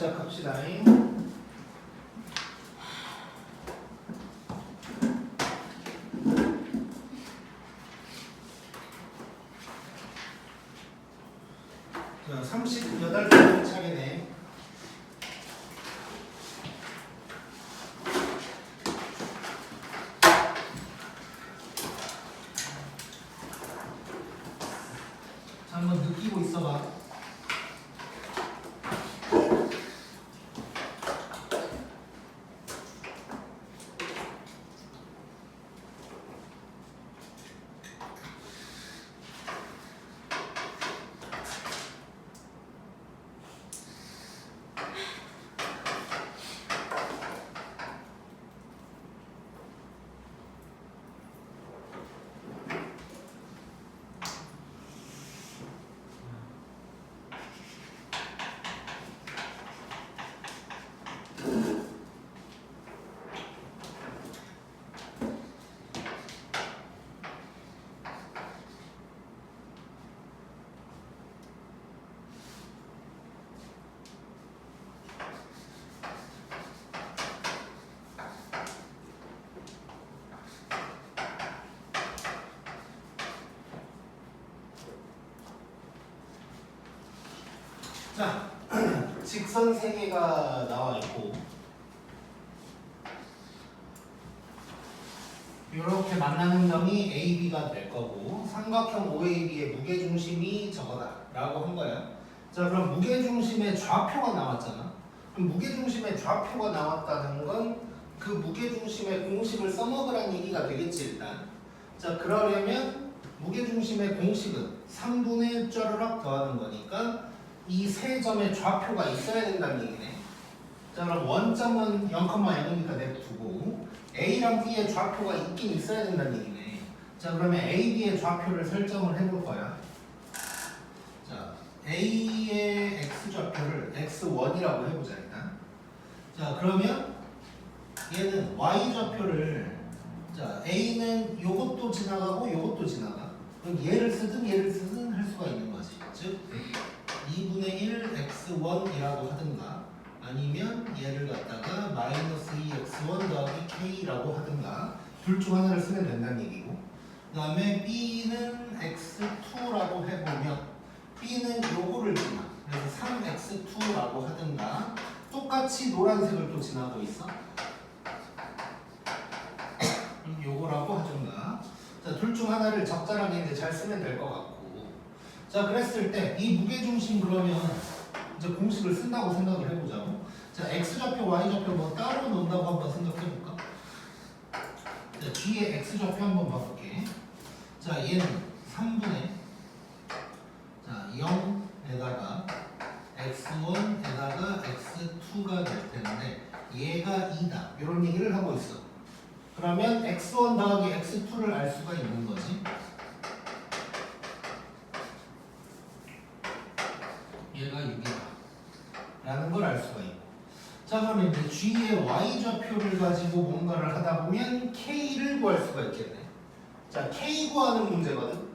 시작합시다. 자, 38번째 차례네. 자, 한번 느끼고 있어봐. 자, 직선 3개가 나와 있고 이렇게 만나는 점이 AB가 될 거고 삼각형 OAB의 무게중심이 저거다 라고 한 거야. 자, 그럼 무게중심의 좌표가 나왔잖아. 그럼 무게중심의 좌표가 나왔다는 건 그 무게중심의 공식을 써먹으라는 얘기가 되겠지 일단. 자, 그러려면 무게중심의 공식은 3분의 쩌르륵 더하는 거니까 이 세 점의 좌표가 있어야 된다는 얘기네. 자, 그럼 원점은 0,0이니까 냅두고 A랑 B의 좌표가 있긴 있어야 된다는 얘기네. 자, 그러면 A, B의 좌표를 설정을 해볼 거야. 자, A의 X좌표를 X1이라고 해보자 일단. 자, 그러면 얘는 Y좌표를 자, A는 요것도 지나가고 요것도 지나가. 그럼 얘를 쓰든 할 수가 있는 거지. 즉 2분의 1 x1이라고 하든가 아니면 얘를 갖다가 마이너스 2x1 더하기 k라고 하든가 둘 중 하나를 쓰면 된다는 얘기고, 그 다음에 b는 x2라고 해보면 b는 요거를 지나. 그래서 3x2라고 하든가 똑같이 노란색을 또 지나고 있어. 그럼 요거라고 하든가. 자, 둘 중 하나를 적절하게 이제 잘 쓰면 될 것 같고. 자, 그랬을 때 이 무게중심 그러면 이제 공식을 쓴다고 생각을 해보자고. 자, x좌표, y좌표 뭐 따로 놓는다고 한번 생각해볼까? 자, 뒤에 x좌표 한번 봐볼게. 자, 얘는 3분의 자 0에다가 x1에다가 x2가 될 텐데 얘가 2다 이런 얘기를 하고 있어. 그러면 x1 더하기 x2를 알 수가 있는 거지. 얘가 6이다 라는 걸 알 수가 있고. 자, 그러면 이제 G의 Y좌표를 가지고 뭔가를 하다 보면 K를 구할 수가 있겠네. 자, K 구하는 문제거든.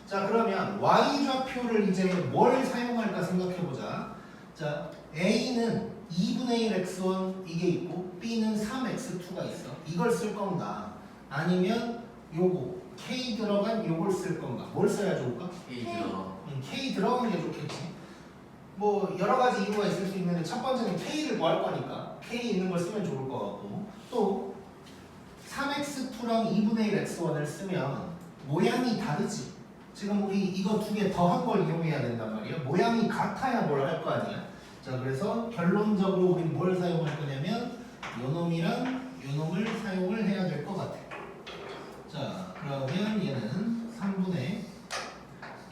자, 그러면 Y좌표를 이제 뭘 사용할까 생각해보자. 자, A는 2분의 1 x1 이게 있고 B는 3x2가 있어. 이걸 쓸 건가 아니면 요거 K 들어간 요걸 쓸 건가. 뭘 써야 좋을까? K 들어간 게 좋겠지. 뭐 여러 가지 이유가 있을 수 있는데 첫 번째는 K를 구할 거니까 K 있는 걸 쓰면 좋을 것 같고, 또 3x2랑 2분의 1 x1을 쓰면 모양이 다르지. 지금 우리 이거 두 개 더한 걸 이용해야 된단 말이야. 모양이 같아야 뭘 할 거 아니야. 자, 그래서 결론적으로 우린 뭘 사용할 거냐면 요놈이랑 요놈을 사용을 해야 될 것 같아. 자, 그러면 얘는 3분의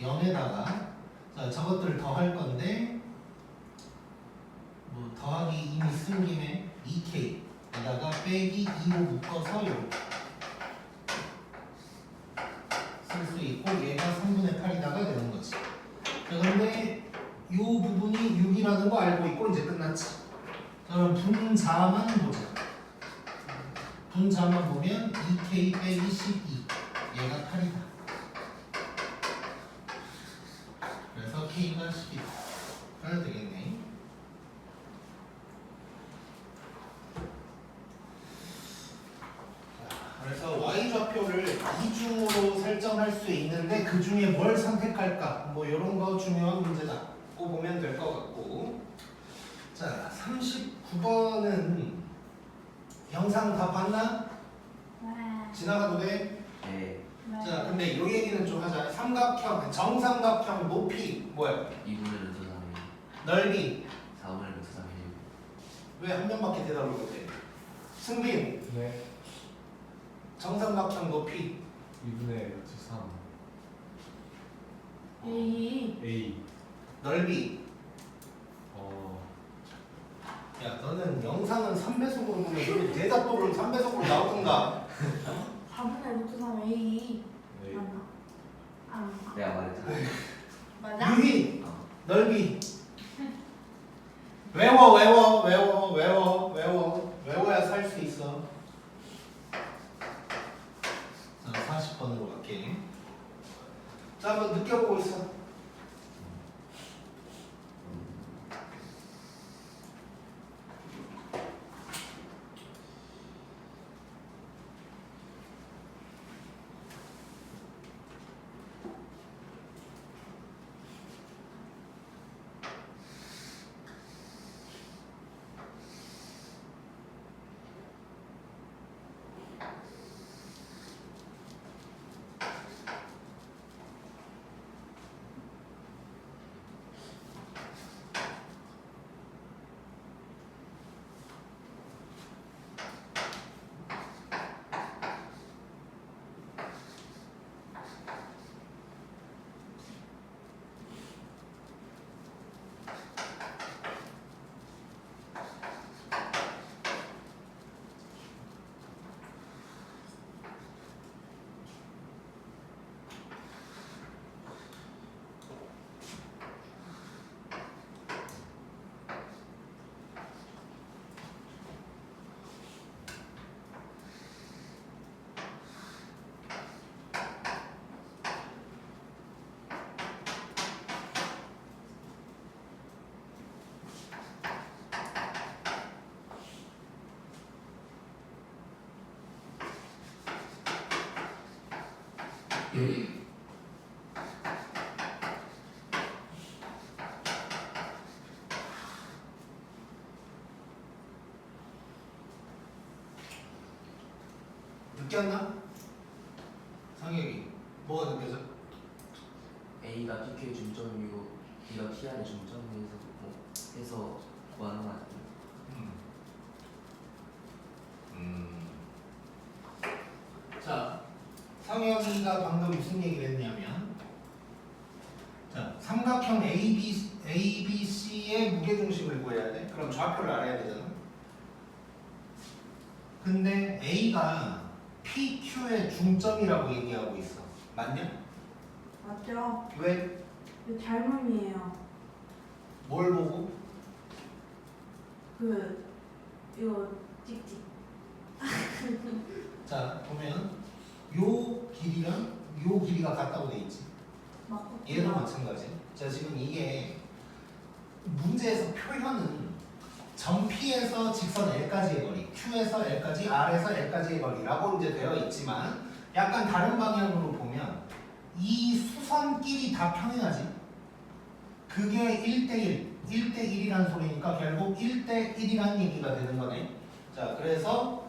0에다가 자, 저것들 더할 건데 뭐 더하기 이미 쓴 김에 2k에다가 빼기 2로 묶어서 이렇게 쓸 수 있고 얘가 3분의 8이다가 되는 거지. 자, 그런데 이 부분이 6이라는 거 알고 있고 이제 끝났지. 자, 그럼 분자만 보자. 분자만 보면 2k 빼기 12 얘가 8이다. 그래서 k가 10이다. 해야 되겠네. 할 수 있는데 그 중에 뭘 선택할까? 뭐 이런 거 중요한 문제다. 고 보면 될 것 같고. 자, 39번은 영상 다 봤나? 네. 지나가도 돼? 네. 자, 근데 이 얘기는 좀 하자. 삼각형, 정삼각형 높이 뭐야? 2분의 루트 3이 넓이 4분의 루트 3이 왜 한 명밖에 대답을 못해? 승빈 네. 정삼각형 높이 2분의 루트 3 A. A 넓이. 어 야, 너는 영상은 3배속으로 보면 그 대답법을 3배속으로 나오던가. 4분의 루트 3 A. A 맞나? 아, 내가 말했잖아. 맞아? 유희 어. 넓이. 외워야 살 수 있어. 자, 40번으로 갈게. 자, 한번 느껴보고 있어. 느꼈나? 상혁이 뭐가 느껴져? A가 PQ의 중점이고 B가 PR의 중점에서 해서 구하는 거 아니에요? 자, 상혁이가 방금 무슨 얘기를 했냐면, 자, 삼각형 ABC의 무게중심을 구해야 돼. 그럼 좌표를 알아야 되잖아. 근데 A가 PQ의 중점이라고 얘기하고 있어. 맞냐? 맞죠? 왜? 그 닮음이에요. 뭘 보고? 이거 찍찍. 자, 보면 요 길이랑 요 길이가 같다고 돼 있지. 맞고. 얘도 마찬가지. 자, 지금 이게 문제에서 표현은 점 P에서 직선 L까지의 거리, Q에서 L까지, R에서 L까지의 거리라고 이제 되어 있지만 약간 다른 방향으로 보면 이 수선끼리 다 평행하지. 그게 1대1, 1대1이라는 소리니까 결국 1대1이라는 얘기가 되는 거네. 자, 그래서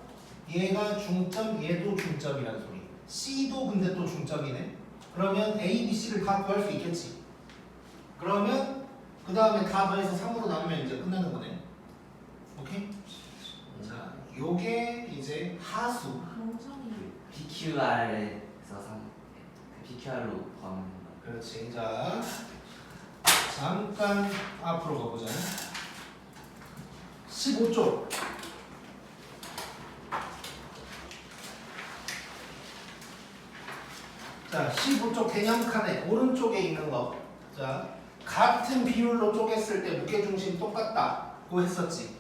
얘가 중점, 얘도 중점이라는 소리. C도 근데 또 중점이네. 그러면 A, B, C를 다 구할 수 있겠지. 그러면 그 다음에 다 더해서 3으로 나누면 이제 끝나는 거네. 오케이? 자, 요게 이제 하수. 멍청이. PQR에서 PQR로 구하면 된다. 그렇지. 자, 잠깐 앞으로 가보자. 15쪽. 자, 15쪽 개념 칸에 오른쪽에 있는 거. 자, 같은 비율로 쪼갰을 때 무게중심 똑같다고 했었지.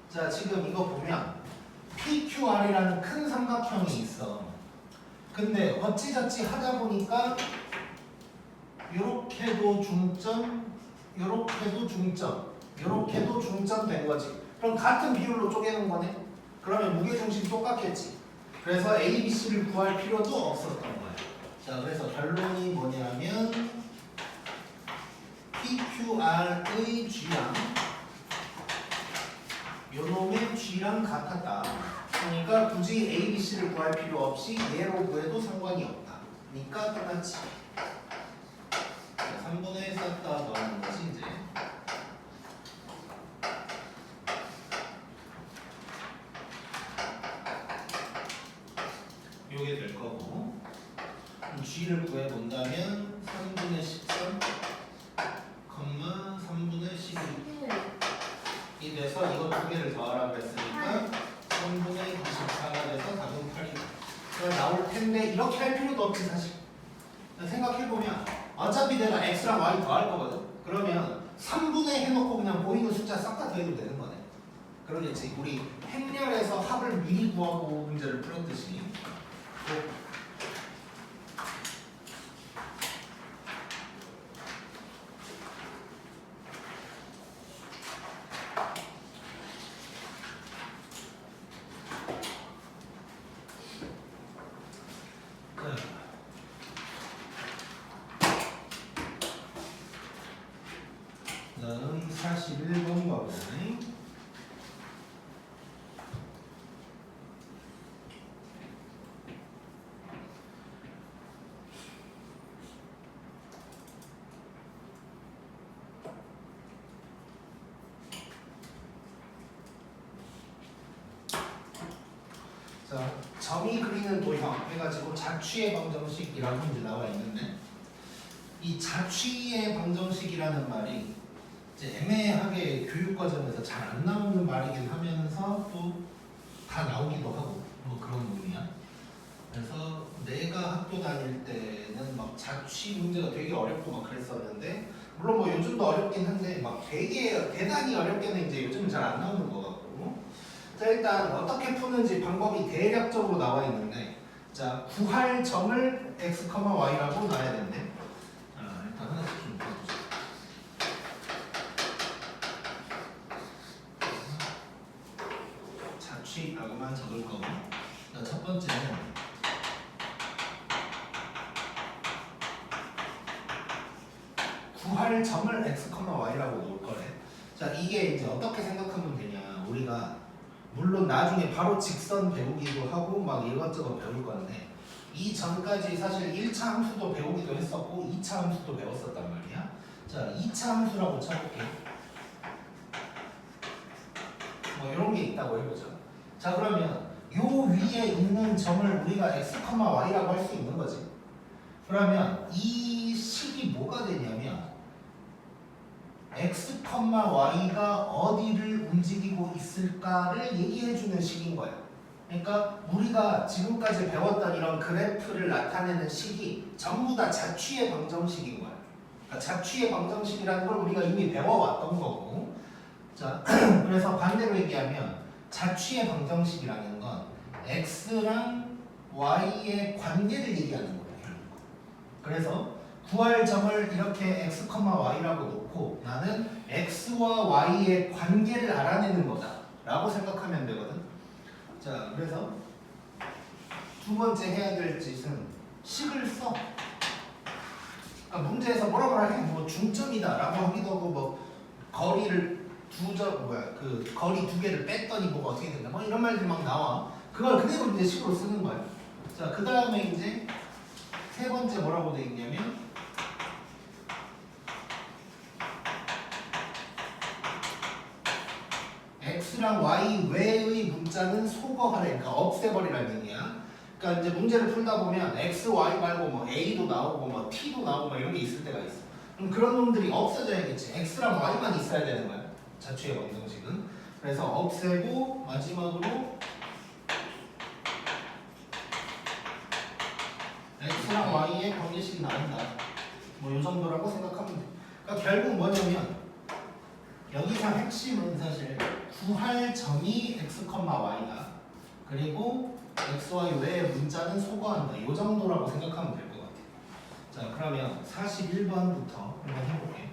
자, 지금 이거 보면 PQR이라는 큰 삼각형이 있어. 근데 어찌저찌 하다 보니까 요렇게도 중점, 요렇게도 중점, 요렇게도 중점 된 거지. 그럼 같은 비율로 쪼개는 거네. 그러면 무게중심 똑같겠지. 그래서 A, B, C를 구할 필요도 없었던 거야. 자, 자, 그래서 결론이 뭐냐면 PQR의 G랑 요놈의 G랑 같았다. 그러니까 굳이 A, B, C를 구할 필요 없이 얘로 구해도 상관이 없다. 그러니까 끝났지. 자, 3분의 1 썼다 넣는 것이 이제 요게 될 거고, G를 구해본다면 3분의 13, 3분의 12이 돼서 이거 두 개를 더하라고 했으니까 3분의 24가 돼서 답은 8이다. 나올 텐데 이렇게 할 필요도 없지 사실. 생각해보면 어차피 내가 x랑 y 더할 거거든. 그러면 3분의 해놓고 그냥 보이는 숫자 싹 다 더해도 되는 거네. 그러겠지. 우리 행렬에서 합을 미리 구하고 문제를 풀었듯이. 다음 41번 거거든. 자, 점이 그리는 도형 해가지고 자취의 방정식이라고 이제 나와 있는데, 이 자취의 방정식이라는 말이 이제 애매하게 교육 과정에서 잘 안 나오는 말이긴 하면서 또 다 나오기도 하고 뭐 그런 의미야. 그래서 내가 학교 다닐 때는 막 자취 문제가 되게 어렵고 막 그랬었는데, 물론 뭐 요즘도 어렵긴 한데 막 되게 대단히 어렵게는 이제 요즘은 잘 안 나오는 것 같고. 자, 일단 어떻게 푸는지 방법이 대략적으로 나와 있는데, 자, 구할 점을 x, y라고 놔야 된대. 일단 하나씩 좀 봐주자. 자취라고만 적을 거고, 자, 첫 번째는 구할 점을 x, y라고 놓을 거래. 자, 이게 이제 어떻게 생각하면 되냐. 우리가 물론 나중에 바로 직선 배우기도 하고 막 이것저것 배울 건데, 이 전까지 사실 1차 함수도 배우기도 했었고 2차 함수도 배웠었단 말이야. 자, 2차 함수라고 쳐볼게. 뭐 이런 게 있다고 해보자. 자, 그러면 요 위에 있는 점을 우리가 x, y라고 할 수 있는 거지. 그러면 이 식이 뭐가 되냐면 x, y가 어디를 움직이고 있을까를 얘기해주는 식인 거야. 그러니까 우리가 지금까지 배웠던 이런 그래프를 나타내는 식이 전부 다 자취의 방정식인 거야. 그러니까 자취의 방정식이라는 걸 우리가 이미 배워왔던 거고. 자, 그래서 반대로 얘기하면 자취의 방정식이라는 건 x랑 y의 관계를 얘기하는 거예요. 그래서 구할 점을 이렇게 x, y라고 놓고 나는 x와 y의 관계를 알아내는 거다 라고 생각하면 되거든. 자, 그래서 두 번째 해야 될 짓은 식을 써. 그러니까 문제에서 뭐라 해? 뭐 중점이다 라고 하기도 하고, 뭐 거리를 그 거리 두 개를 뺐더니 뭐가 어떻게 된다 뭐 이런 말들이 막 나와. 그걸 그대로 이제 식으로 쓰는 거야. 자, 그 다음에 이제 세 번째 뭐라고 돼 있냐면 x랑 y 외의 문자는 소거하래. 그러니까 없애버리라는 얘기야. 그러니까 이제 문제를 풀다 보면 x, y 말고 뭐 a도 나오고 뭐 t도 나오고 뭐 이런 게 있을 때가 있어. 그럼 그런 놈들이 없어져야겠지. x랑 y만 있어야 되는 거야. 자취의 방정식은. 그래서 없애고 마지막으로 x랑 y의 관계식이 나온다. 뭐 이 정도라고 생각하면 돼. 그러니까 결국 뭐냐면 여기서 핵심은 사실 구할 점이 x, y다. 그리고 x, y 외의 문자는 소거한다. 이 정도라고 생각하면 될 것 같아. 자, 그러면 41번부터 한번 해볼게.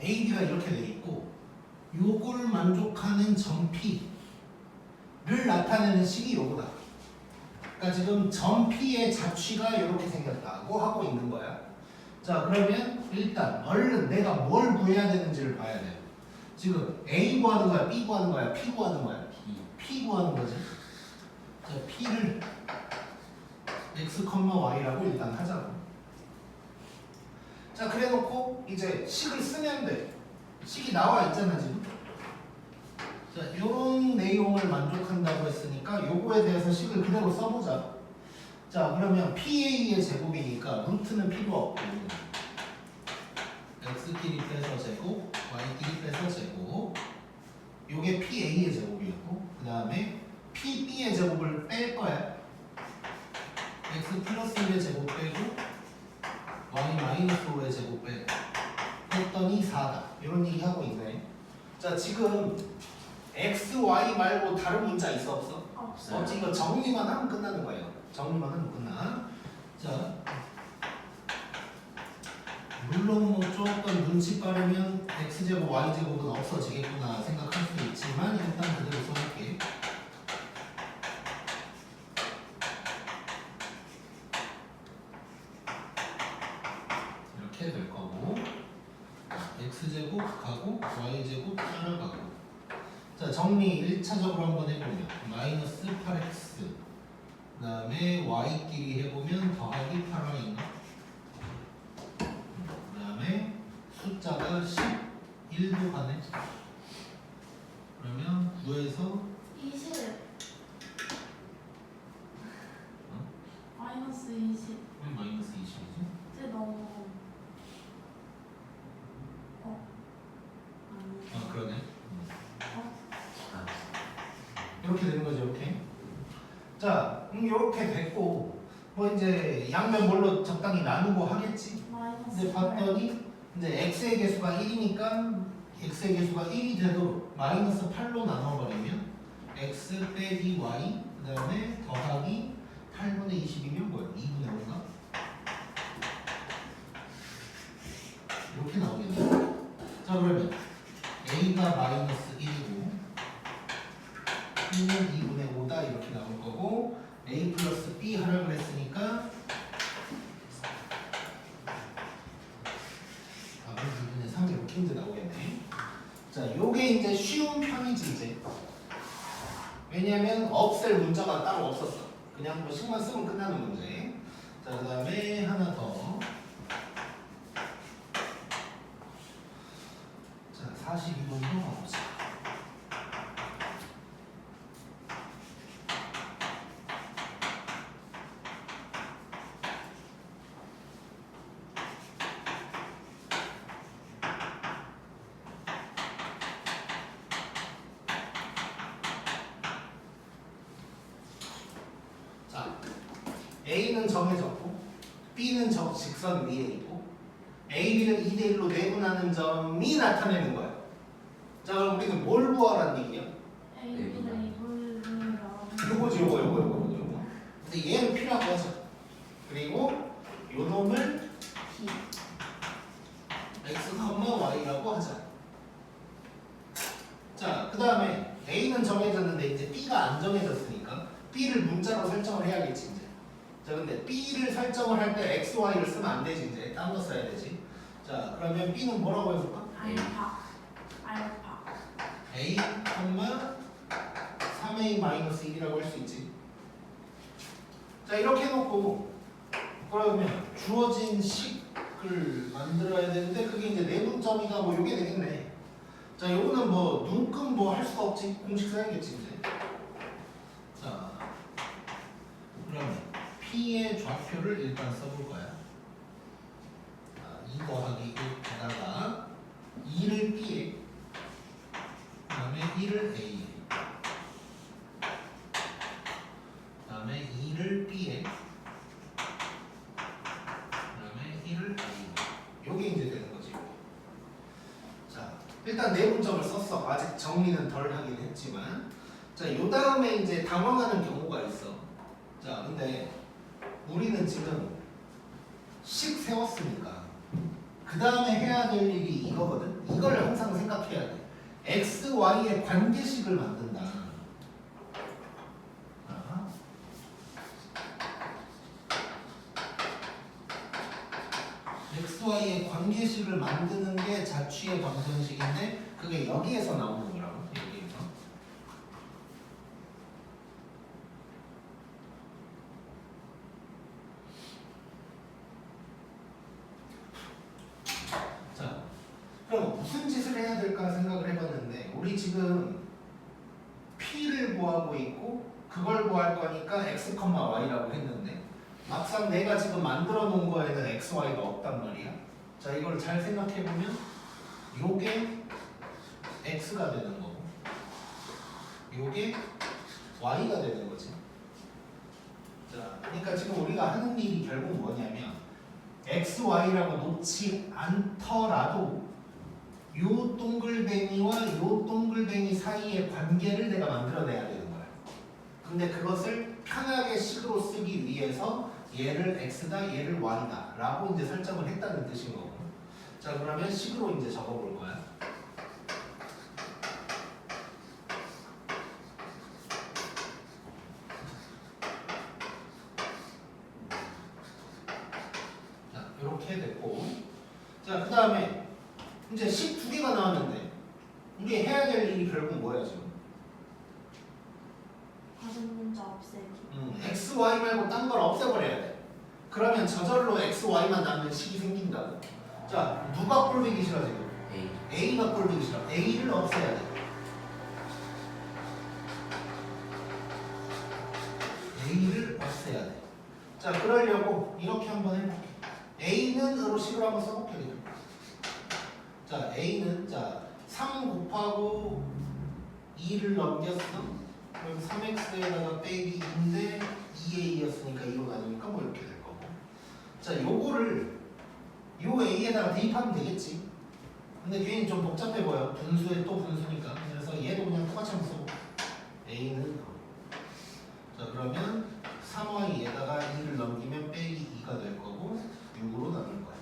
AB가 이렇게 돼 있고 요걸 만족하는 점 P를 나타내는 식이 요거다. 그러니까 지금 점 P의 자취가 이렇게 생겼다고 하고 있는 거야. 자, 그러면 일단 얼른 내가 뭘 구해야 되는지를 봐야 돼. 지금 A 구하는 거야, B 구하는 거야, P 구하는 거야? P 구하는 거지. 자, P를 x, y라고 일단 하자고. 자, 그래 놓고 이제 식을 쓰면 돼. 식이 나와 있잖아, 지금. 자, 요런 내용을 만족한다고 했으니까 요거에 대해서 식을 그대로 써보자. 자, 그러면 PA의 제곱이니까 루트는 필요 없고 x끼리 빼서 제곱, y끼리 빼서 제곱, 요게 PA의 제곱이었고 그 다음에 PB의 제곱을 뺄 거야. x 플러스 1의 제곱 빼고 y 마이너스 5의 제곱 빼고 했더니 4다. 이런 얘기 하고 있네. 자, 지금 x, y 말고 다른 문자 있어 없어? 없어요. 없지. 이거 정리만 하면 끝나는 거예요. 정리만 하면 끝나. 자, 물론 뭐 조금 눈치 빠르면 x제곱, y제곱은 없어지겠구나 생각할 수 있지만 일단 그대로 써볼게. 이렇게 될 거고 x제곱 가고 y제곱 따라가고. 자, 정리 1차적으로 한번 해보면 마이너스 8x 그 다음에 y끼리 해보면 더하기 8y인가? 그 다음에 숫자가 11도 가네. 그러면 9에서 20. 마이너스 20. 왜 마이너스 20이지? 이제 너무. 아니. 아, 그러네. 아, 이렇게 되는 거죠, 이렇게. 자, 이렇게 됐고 뭐 이제 양면 뭘로 적당히 나누고 하겠지. 마이너스. 근데 봤더니 이제 x의 개수가 1이니까 x의 개수가 1이 되도록 마이너스 8로 나눠버리면 x 빼기 y 그 다음에 더하기 8분의 20이면 뭐야? 2분의 5인가? 이렇게 나오겠네. 자, 그러면 a가 마이너스 1이고 b는 2분의 5다 이렇게 나올 거고 a 플러스 b 하라고 했으니까 2분의 3 이렇게 이제 나오겠네. 자, 요게 이제 쉬운 편이지 이제. 왜냐면 없앨 문자가 따로 없었어. 그냥 뭐 식만 쓰면 끝나는 문제. 자, 그 다음에 하나 더. 자, 42번도 가보자. A는 정해졌고 B는 저 직선 위에 있고 A, B를 2대1로 내분하는 점이 나타내는 거야. 자, 그럼 우리는 뭘 구하라는 얘기야? A분의 2분의 요거지, 요거. 근데 얘는 필요하고 하자. 그리고 요 놈을 B. x, y라고 하자. 자, 그 다음에 A는 정해졌는데 이제 B가 안 정해졌으니까 B를 문자로 설정을 해야겠지 이제. 자, 근데 B를 설정을 할 때 x, y를 쓰면 안 되지 이제. 딴 거 써야 되지. 자, 그러면 B는 뭐라고 해볼까? 알파. 알파. A, 3a-1이라고 할 수 있지. 자, 이렇게 해놓고 그러면 주어진 식을 만들어야 되는데 그게 이제 내분점이가 뭐 요게 되겠네. 자, 요거는 뭐 눈금 뭐 할 수가 없지. 공식 써야겠지 이제. 자, 그러면 P의 좌표를 일단 써볼 거야. 2 더하기 1에다가 2를 B에 그 다음에 1을 A에 그 다음에 2를 B에 그 다음에 1을 A에 요게 이제 되는 거지. 자, 일단 내분점을 썼어. 아직 정리는 덜 하긴 했지만 자, 요 다음에 이제 당황하는 경우가 있어. 자, 근데 우리는 지금 식 세웠으니까 그 다음에 해야 될 일이 이거거든. 이걸 항상 생각해야 돼. x, y의 관계식을 만든다. x, y의 관계식을 만드는 게 자취의 방정식인데 그게 여기에서 나오는 거라고. 여기에서. 자, 그럼 무슨 짓을 해야 될까 생각을 해봤는데 우리 지금 p를 구하고 있고 그걸 구할 거니까 x, y라고 했는데 막상 내가 지금 만들어 놓은 거에는 x, y가 없단 말이야. 자, 이걸 잘 생각해 보면 요게 x가 되는 거고 요게 y가 되는 거지. 자, 그러니까 지금 우리가 하는 일이 결국 뭐냐면 x, y라고 놓지 않더라도 요 동글뱅이와 요 동글뱅이 사이의 관계를 내가 만들어내야 되는 거야. 근데 그것을 편하게 식으로 쓰기 위해서 얘를 x다, 얘를 y다 라고 이제 설정을 했다는 뜻인 거고. 자, 그러면 식으로 이제 적어볼 거야. 자, 이렇게 됐고. 자, 그 다음에 이제 식 두 개가 나왔는데 우리 해야 될 일이 결국 뭐야 지금? 다른 문자 없애기. x, y 말고 딴 걸 없애버려야 돼. 그러면 저절로 x, y만 남는 식이 생긴다고. 자, 누가 꼴보기 싫어 지금? A. a가 꼴보기 싫어. a를 없애야 돼. a를 없애야 돼. 자, 그러려고 이렇게 한번 해볼게. a는으로 식을 한번 써볼게. 그냥. 자, a는 자 3 곱하고 2를 넘겼어. 그럼 3x에다가 빼기 2인데 2a였으니까 2로 나누니까 뭐 이렇게 될 거고. 자, 요거를 요 a에다가 대입하면 되겠지. 근데 괜히 좀 복잡해 보여. 분수에 또 분수니까. 그래서 얘도 그냥 똑같이 한번 써볼게. a는 자, 그러면 3y에다가 2를 넘기면 빼기 2가 될 거고 6으로 나눌 거야.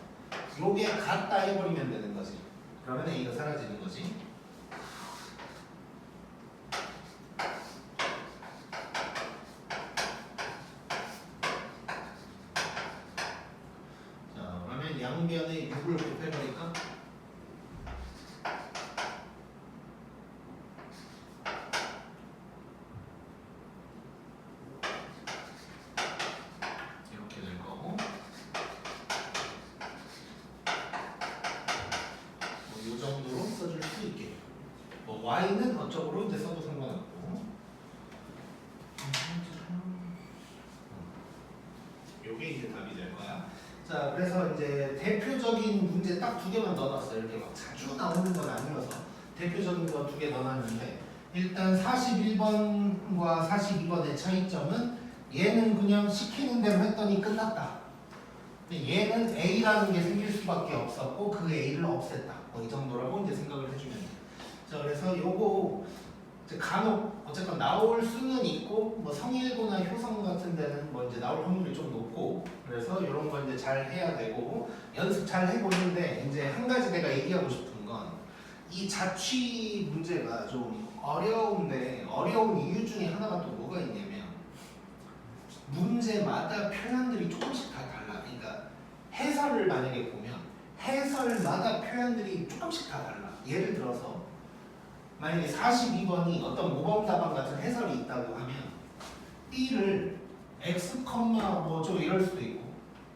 요게 같다 해버리면 되는 거지. 그러면 a가 사라지는 거지. 자, 그러면 양변에 6을 곱해버릴까? 이렇게 될 거고. 이 정도로 써줄 수 있게. 뭐 y는 어쩌고로 이제 써도 상관없고. 요게 이제 답이 될 거야. 자, 그래서 이제 대표적인 문제 딱 두 개만 넣어놨어요. 이렇게 막 자주 나오는 건 아니어서 대표적인 거 두 개 넣어놨는데 일단 41번과 42번의 차이점은 얘는 그냥 시키는 대로 했더니 끝났다. 근데 얘는 A라는 게 생길 수밖에 없었고 그 A를 없앴다. 뭐 이 정도라고 이제 생각을 해주면 돼. 자, 그래서 요거 이제 간혹 어쨌건 나올 수는 있고 뭐 성일고나 효성 같은 데는 뭐 이제 나올 확률이 좀 높고 그래서 이런 거 이제 잘 해야 되고 연습 잘 해보는데 이제 한 가지 내가 얘기하고 싶은 건 이 자취 문제가 좀 어려운데 어려운 이유 중에 하나가 또 뭐가 있냐면 문제마다 표현들이 조금씩 다 달라. 그러니까 해설을 만약에 보면 해설마다 표현들이 조금씩 다 달라. 예를 들어서 만약에 42번이 어떤 모범답안 같은 해설이 있다고 하면 B를 x, 뭐좀 이럴 수도 있고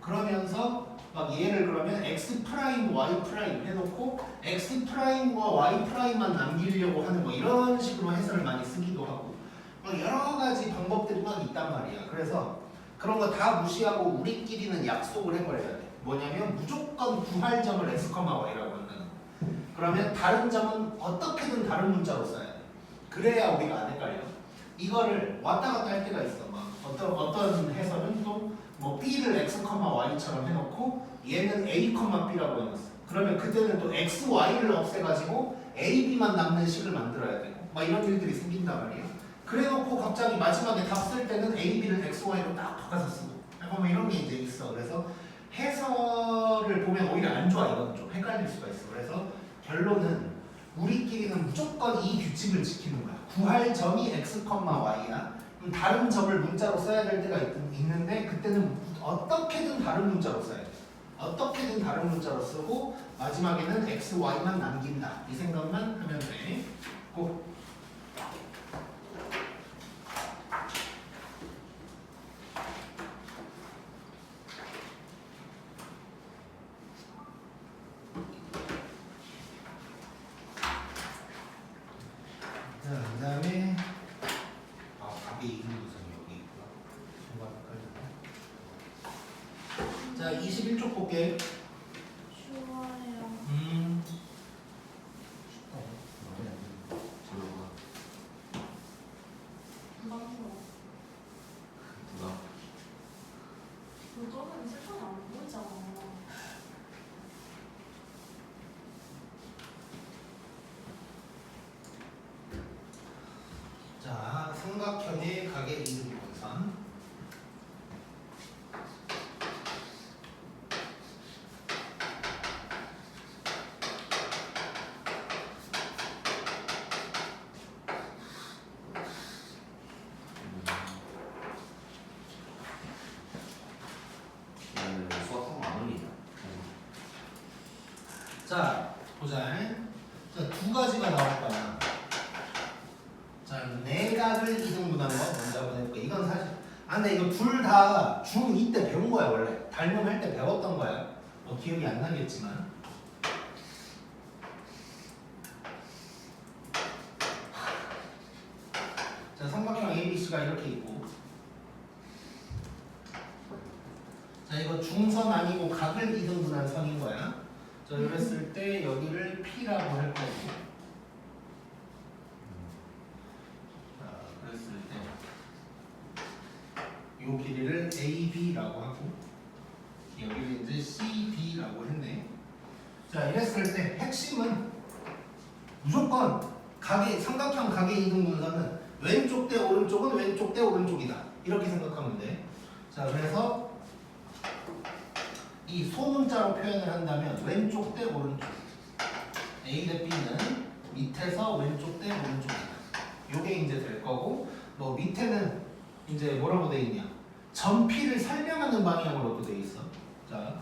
그러면서 막 얘를 그러면 x 프라임, y 프라임 해놓고 x 프라임과 y 프라임만 남기려고 하는 뭐 이런 식으로 해설을 많이 쓰기도 하고 막 여러 가지 방법들이 막 있단 말이야. 그래서 그런 거 다 무시하고 우리끼리는 약속을 해버려야 돼. 뭐냐면 무조건 구할 점을 x, y라고 한다는 거. 그러면 다른 점은 어떻게든 다른 문자로 써야 돼. 그래야 우리가 안 헷갈려. 이거를 왔다 갔다 할 때가 있어. 막 어떤 해설은 또 뭐 b를 x, y처럼 해놓고 얘는 a, b라고 해놨어. 그러면 그때는 또 x, y를 없애가지고 a, b만 남는 식을 만들어야 되고 막 이런 일들이 생긴단 말이야. 그래놓고 갑자기 마지막에 답 쓸 때는 a, b를 x, y로 딱 바꿔서 쓰고 뭐 이런 게 이제 있어. 그래서 해설을 보면 오히려 안 좋아. 이건 좀 헷갈릴 수가 있어. 그래서 결론은 우리끼리는 무조건 이 규칙을 지키는 거야. 구할 점이 x, y야. 그럼 다른 점을 문자로 써야 될 때가 있는데 그때는 어떻게든 다른 문자로 써야 돼. 어떻게든 다른 문자로 쓰고 마지막에는 x, y만 남긴다. 이 생각만 하면 돼. 고. 자, 그 다음에 답이 이등분선이 여기 있구나. 자, 21쪽 볼게. 쉬워요. 부담스러워. 너는 색깔이 안 보이잖아. 자, 삼각형의 가게 이등분선. 수학하고 안 어울리냐? 자, 보자. 자, 두 가지가 나올 거야. 자, 내각을 이등분하는 거 먼저 보내볼까? 이건 사실 근데 이거 둘 다 중2 때 배운 거야 원래. 닮음할 때 배웠던 거야. 뭐 기억이 안 나겠지만. 자, 삼각형 ABC가 이렇게 있고. 자, 이거 중선 아니고 각을 이등분한 선인 거야. 자, 이랬을 때 여기를 P라고 할 거고. 자, 그랬을 때 요 길이를 AB라고 하고 여기를 이제 CD라고 했네. 자, 이랬을 때 핵심은 무조건 삼각형 각의 이등분선은 왼쪽 대 오른쪽은 왼쪽 대 오른쪽이다. 이렇게 생각하면 돼. 자, 그래서 이 소문자로 표현을 한다면 왼쪽 대 오른쪽 A 대 B는 밑에서 왼쪽 대 오른쪽이다. 요게 이제 될 거고 뭐 밑에는 이제 뭐라고 돼 있냐 점피를 설명하는 방향으로 또 돼 있어. 자,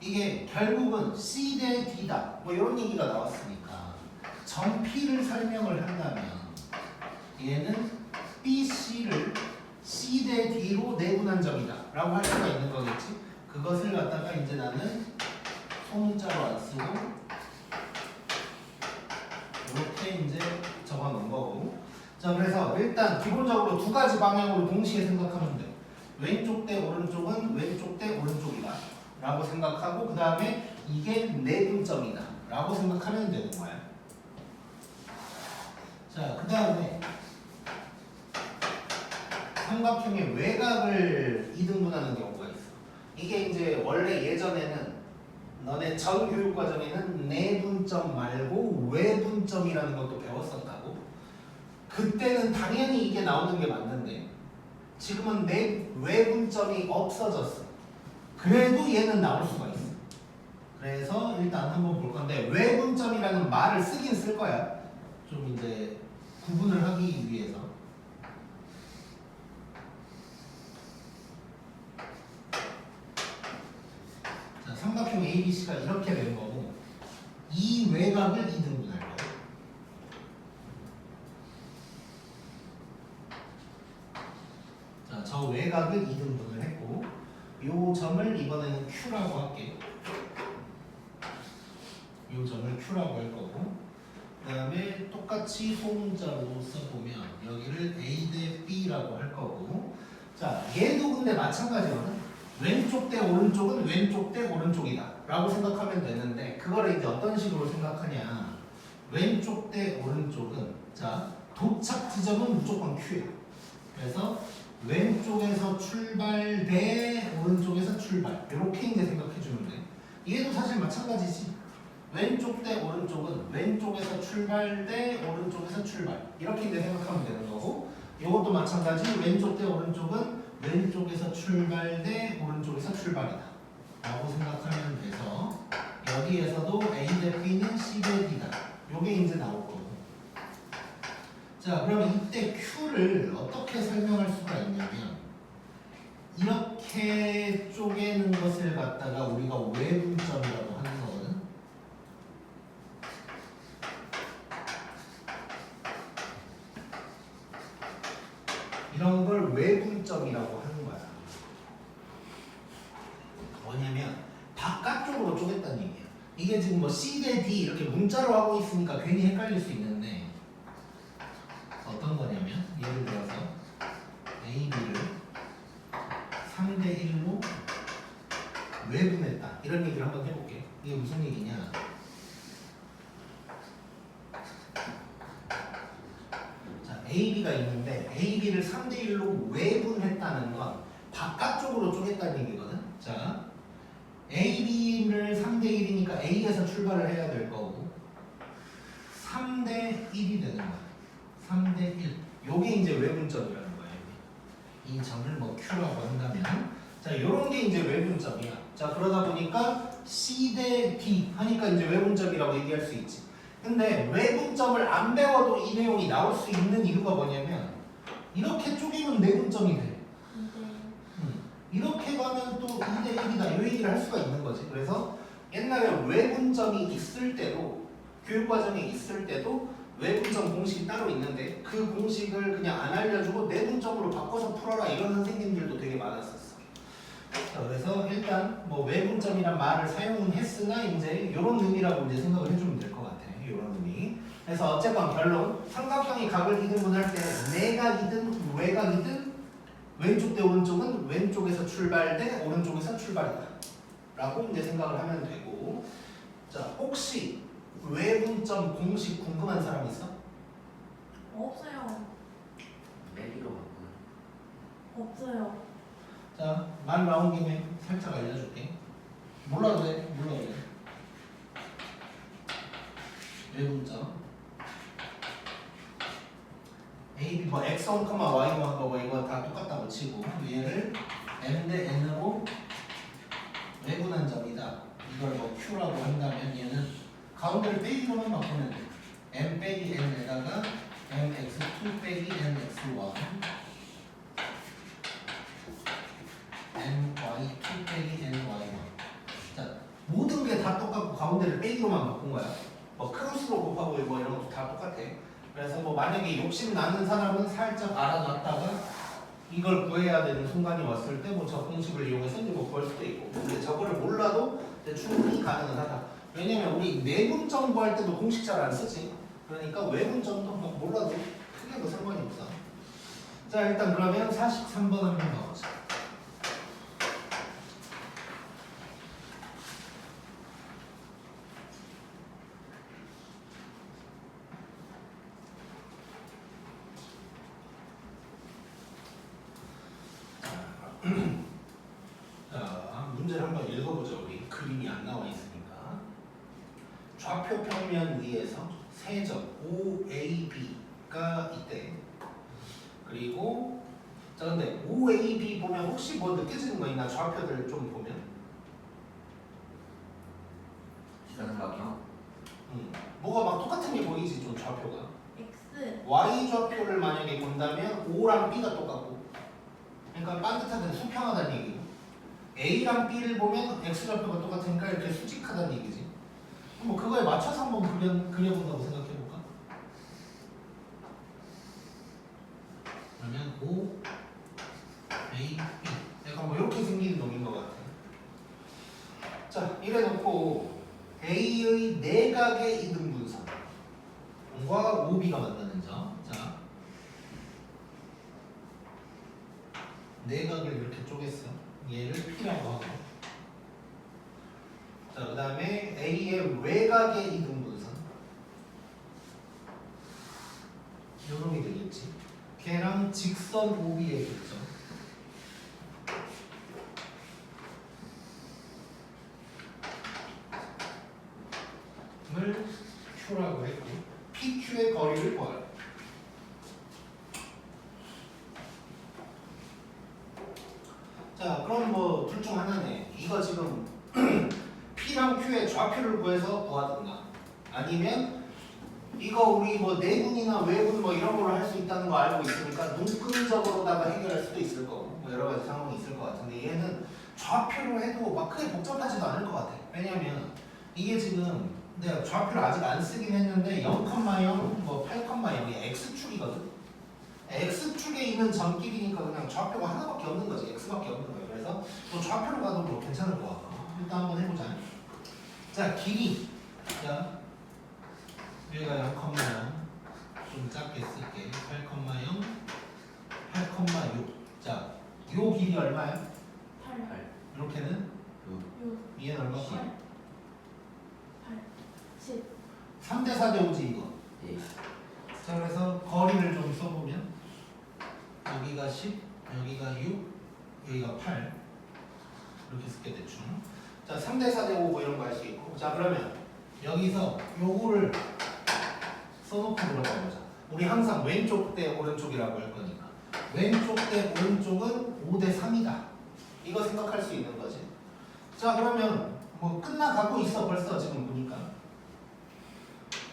이게 결국은 C 대 D다 뭐 이런 얘기가 나왔으니까 점피를 설명을 한다면 얘는 BC를 C 대 D로 내분한 점이다 라고 할 수가 있는 거겠지. 그것을 갖다가 이제 나는 소문자로 안 쓰고 이렇게 이제 적어 놓은 거고. 자, 그래서 일단 기본적으로 두 가지 방향으로 동시에 생각하면 돼. 왼쪽 대 오른쪽은 왼쪽 대 오른쪽이다 라고 생각하고 그 다음에 이게 내분점이다 라고 생각하면 되는 거야. 자, 그 다음에 삼각형의 외곽을 이등분하는 경우가 있어. 이게 이제 원래 예전에는 너네 전 교육 과정에는 내분점 말고 외분점이라는 것도 배웠었다고. 그때는 당연히 이게 나오는 게 맞는데 지금은 외분점이 없어졌어. 그래도 얘는 나올 수가 있어. 그래서 일단 한번 볼 건데 외분점이라는 말을 쓰긴 쓸 거야. 좀 이제 구분을 하기 위해서. 자, 삼각형 ABC가 이렇게 된 거고 이 외곽을 이등분할 거예요. 자, 저 외곽을 이등분을 했고 요 점을 이번에는 Q라고 할게. 요 점을 Q라고 할 거고 그 다음에 똑같이 소문자로 써보면 여기를 A 대 B라고 할 거고. 자, 얘도 근데 마찬가지거든. 왼쪽 대 오른쪽은 왼쪽 대 오른쪽이다 라고 생각하면 되는데 그거를 이제 어떤 식으로 생각하냐. 왼쪽 대 오른쪽은 자 도착 지점은 무조건 Q야. 그래서 왼쪽에서 출발 대 오른쪽에서 출발 이렇게 이제 생각해 주면 돼. 얘도 사실 마찬가지지. 왼쪽 대 오른쪽은 왼쪽에서 출발 대 오른쪽에서 출발 이렇게 이제 생각하면 되는 거고 이것도 마찬가지. 왼쪽 대 오른쪽은 왼쪽에서 출발 대 오른쪽에서 출발이다 라고 생각하면 돼서 여기에서도 A 대 P는 C 대 D다. 요게 이제 나올 거고. 자, 그럼 이때 Q를 어떻게 설명할 수가 있냐면 이렇게 쪼개는 것을 갖다가 우리가 외분점이라고 하는 거거든. 이런 걸 외분점이라고 하는 거야. 뭐냐면 바깥쪽으로 쪼갰다는 얘기야. 이게 지금 뭐 C 대 D 이렇게 문자로 하고 있으니까 괜히 헷갈릴 수 있는데 어떤 거냐면 예를 들어서 A, B를 3대 1로 외분했다 이런 얘기를 한번 해볼게. 이게 무슨 얘기냐? 자, A, B가 있는데 A, B를 3대 1로 외분했다는 건 바깥쪽으로 쪼갰다는 얘기거든. 자, A, B를 3대 1이니까 A에서 출발을 해야 될 거고 3대 1이 되는 거야. 3대 1. 요게 이제 외분점이라는 거예요. 이 점을 뭐 Q라고 한다면 자, 요런 게 이제 외분점이야. 자, 그러다 보니까 C 대 D 하니까 이제 외분점이라고 얘기할 수 있지. 근데 외분점을 안 배워도 이 내용이 나올 수 있는 이유가 뭐냐면 이렇게 쪼개면 내분점이 돼. 이렇게 가면 또 2대 1이다 이 얘기를 할 수가 있는 거지. 그래서 옛날에 외분점이 있을 때도 교육과정에 있을 때도 외분점 공식이 따로 있는데 그 공식을 그냥 안 알려주고 내분점으로 바꿔서 풀어라 이런 선생님들도 되게 많았었어. 자, 그래서 일단 뭐 외분점이란 말을 사용은 했으나 이제 이런 의미라고 이제 생각을 해주면 될 것 같아. 이런 의미. 그래서 어쨌건 결론 삼각형이 각을 이등분할 때 내각이든 외각이든 왼쪽 대 오른쪽은 왼쪽에서 출발 대 오른쪽에서 출발이다 라고 이제 생각을 하면 되고. 자, 혹시 외분점 공식 궁금한 사람 있어? 없어요. 내기로 바꾸는. 없어요. 자, 말 나온 김에 살짝 알려줄게. 몰라도 돼. 몰라도 돼. 외분점 A, B 뭐 X1, Y1 뭐 이거 다 똑같다고 치고 얘를 M 대 N으로 외분한 점이다. 이걸 뭐 Q라고 한다면 얘는 가운데를 빼기로만 바꾸면 돼. M 빼기 N에다가 MX2 빼기 MX1 MY2 빼기 MY1. 자, 모든 게 다 똑같고 가운데를 빼기로만 바꾼 거야. 뭐 크로스로 곱하고 뭐 이런 것도 다 똑같아. 그래서 뭐 만약에 욕심 나는 사람은 살짝 알아놨다가 이걸 구해야 되는 순간이 왔을 때 뭐 저 공식을 이용해서 이제 뭐 구할 수도 있고. 근데 저거를 몰라도 충분히 가능은 하다. 왜냐면 우리 내분점 구할 때도 공식 잘 안 쓰지. 그러니까 외분점도 뭐 몰라도 크게 뭐 상관이 없어. 자, 일단 그러면 43번 한번 가보자. 자, 문제를 한번 읽어보죠. 우리 그림이 안 나와 있으니까. 좌표 평면 위에서 세점 OAB가 있대. 그리고 자, 근데 OAB 보면 혹시 뭐 느껴지는 거 있나? 좌표들 좀 보면. 지상사각형. 뭐가 막 똑같은 게 보이지 좀 좌표가. X. Y 좌표를 만약에 본다면 O랑 B가 똑같고, 그러니까 반듯하든 수평하다는 얘기고, A랑 B를 보면 X 좌표가 똑같으니까 이렇게 수직하다는 얘기지. 뭐 그거에 맞춰서 한번 그려본다고 생각해볼까? 그러면 O, A, B 약간 뭐 이렇게 생기는 놈인 것 같아. 자, 이래놓고 A의 내각의 이등분선과 OB가 만나는 점. 자, 내각을 이렇게 쪼갰어. 얘를 P라고 하고. 자, 그 다음에 A의 외곽의 이등분선. 요놈이 되겠지. 걔랑 직선 OB의 교점. 을 Q라고 했고, PQ의 거리를 구하라. 자, 그럼 뭐 둘 중 하나네. 이거 지금 P랑 Q의 좌표 좌표를 구해서 구하든가 아니면 이거 우리 뭐 내분이나 외분 뭐 이런 걸로 할 수 있다는 거 알고 있으니까 눈금적으로다가 해결할 수도 있을 거고 뭐 여러 가지 상황이 있을 것 같은데 얘는 좌표로 해도 막 크게 복잡하지도 않을 것 같아. 왜냐면 이게 지금 내가 좌표를 아직 안 쓰긴 했는데 0,0 뭐 8,0이 x축이거든. x축에 있는 점길이니까 그냥 좌표가 하나밖에 없는 거지. x밖에 없는 거예요. 그래서 뭐 좌표로 가도 뭐 괜찮을 것 같고 일단 한번 해보자. 자 길이 자 여기가 0,0 좀 작게 쓸게. 8,0 8,6 자, 요 길이 얼마야? 8, 8, 이렇게는 6, 얘는 얼마? 8, 8, 10. 3대 4대 5지 이거. 예. 자 그래서 거리를 좀 써보면 여기가 10, 여기가 6, 여기가 8 이렇게 쓸게 대충. 자 3대 4대 5 뭐 이런 거 할 수 있고. 자 그러면 여기서 요거를 써놓고 들어가보자. 우리 항상 왼쪽 대 오른쪽이라고 할 거니까 왼쪽 대 오른쪽은 5대 3이다. 이거 생각할 수 있는 거지. 자 그러면 뭐 끝나가고 있어 벌써 지금 보니까.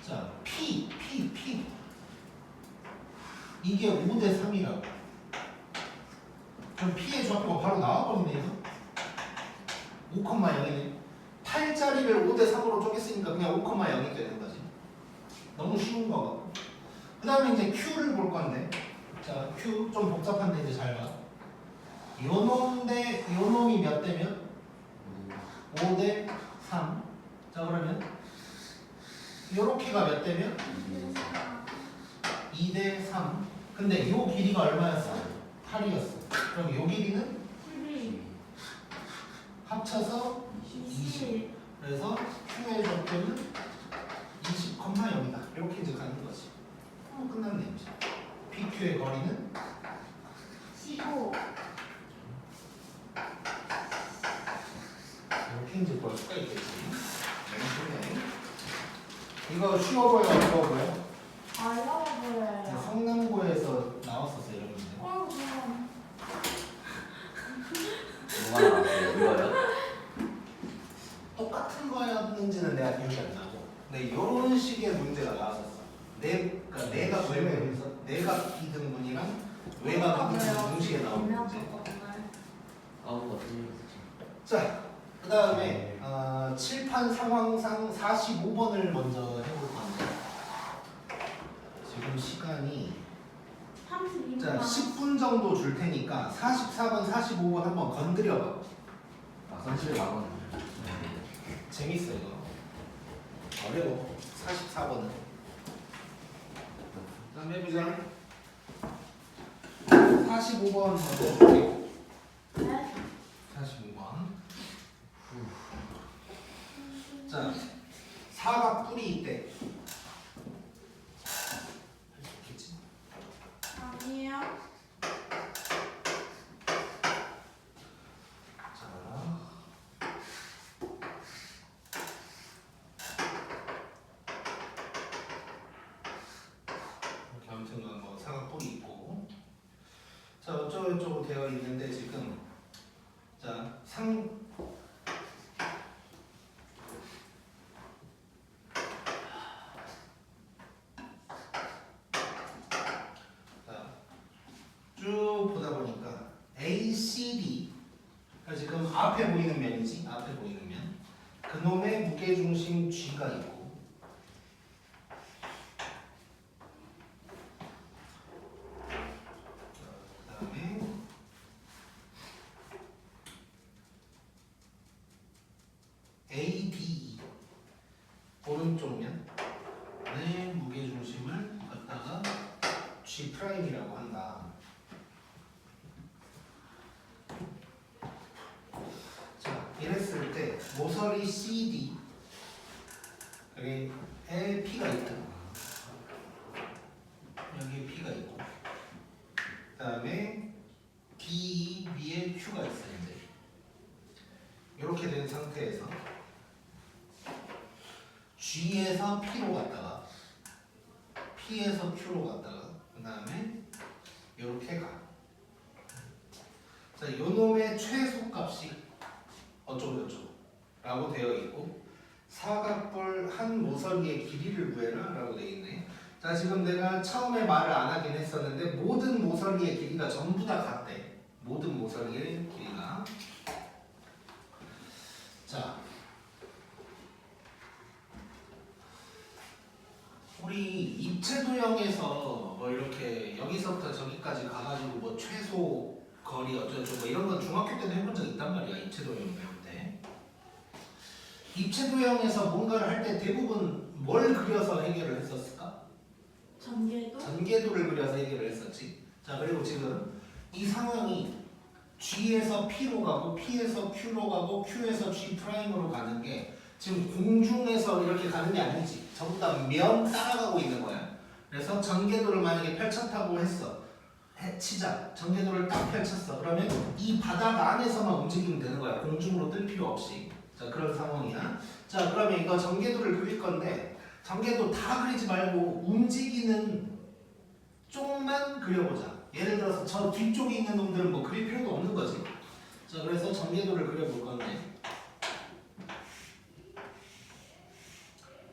자 P 이게 5대 3이라고. 그럼 P의 좌표가 바로 나와버리네요. 5,0이네. 8짜리를 5대 3으로 쪼갰으니까 그냥 5,0이 되는 거지. 너무 쉬운 거거든. 그 다음에 이제 Q를 볼 건데, 자 Q 좀 복잡한데 이제 잘 봐. 요 놈이 몇 대면? 5대 3. 자 그러면 요렇게가 몇 대면? 2대 3. 근데 요 길이가 얼마였어? 8이었어. 그럼 요 길이는 12, 합쳐서 20. 그래서 Q의 좌표는 20,0이다. 이렇게 이제 가는 거지. 끝났네 이제. PQ의 거리는 15. 이렇게 이제 볼 수가 있겠지. 네. 이거 쉬워 보여, 어려워 보여? 어려워 보여요. 성남고에서 나왔었어 이런 문제. 그럼. 뭐가 나왔어요? 이거요? 똑같은 거였는지는 내가 기억이 안 나고. 근데 이런 식의 문제가 나왔었어. 그러니까 내가 외면에서 내가 비등분이랑 외가 비등분 동시에 나오는 문제. 아무것도 틀렸지. 자, 그 다음에 칠판 상황상 45번을 먼저 해볼 건데 지금 시간이 32분. 자 10분 정도 줄 테니까 44번, 45번 한번 건드려봐. 아, 선실 나오는. 재밌어 이거. 어려워. 44번은. 그다음 해보자. 45번 먼저 볼게요. 네? 45번. 자, 사각 뿔이 있대. 할 수 있겠지? 아니에요. 자. 이렇게 아무튼 뭐 사각 뿔이 있고. 자, 어쩌고저쩌고 되어 있는데 지금 자, 자, 쭉 보다 보니까 ACD 그러니까 지금 앞에 보이는 면이지 앞에 보이는 면 그놈의 무게중심 G가 있고 그 다음에 ADE 오른쪽 면의 무게중심을 갖다가 G'이라고 한다. 자, 이랬을 때 모서리 CD 여기에 P가 있고 여기 P가 있고 그 다음에 D 위에 Q가 있었는데 이렇게 된 상태에서 G에서 P로 갔다가 P에서 Q로 갔다가 그 다음에 이렇게 가. 자, 요놈의 최소값이 어쩌고저쩌고 라고 되어 있고 사각뿔 한 모서리의 길이를 구해라 라고 돼 있네. 자, 지금 내가 처음에 말을 안 하긴 했었는데 모든 모서리의 길이가 전부 다 같대. 모든 모서리의 길이가. 자, 우리 입체도형에서 뭐 이렇게 여기서부터 저기까지 가가지고 뭐 최소 거리 어쩌고 뭐 이런 건 중학교 때도 해본 적 있단 말이야. 입체도형 배울 때. 입체도형에서 뭔가를 할 때 대부분 뭘 그려서 해결을 했었을까? 전개도? 전개도를 그려서 해결을 했었지. 자, 그리고 지금 이 상황이 G에서 P로 가고 P에서 Q로 가고 Q에서 G'으로 가는 게 지금 공중에서 이렇게 가는 게 아니지. 전부 다 면 따라가고 있는 거야. 그래서 전개도를 만약에 펼쳤다고 했어. 치자. 전개도를 딱 펼쳤어. 그러면 이 바닥 안에서만 움직이면 되는 거야. 공중으로 뜰 필요 없이. 자, 그런 상황이야. 자, 그러면 이거 전개도를 그릴 건데 전개도 다 그리지 말고 움직이는 쪽만 그려보자. 예를 들어서 저 뒤쪽에 있는 놈들은 뭐 그릴 필요도 없는 거지. 자, 그래서 전개도를 그려볼 건데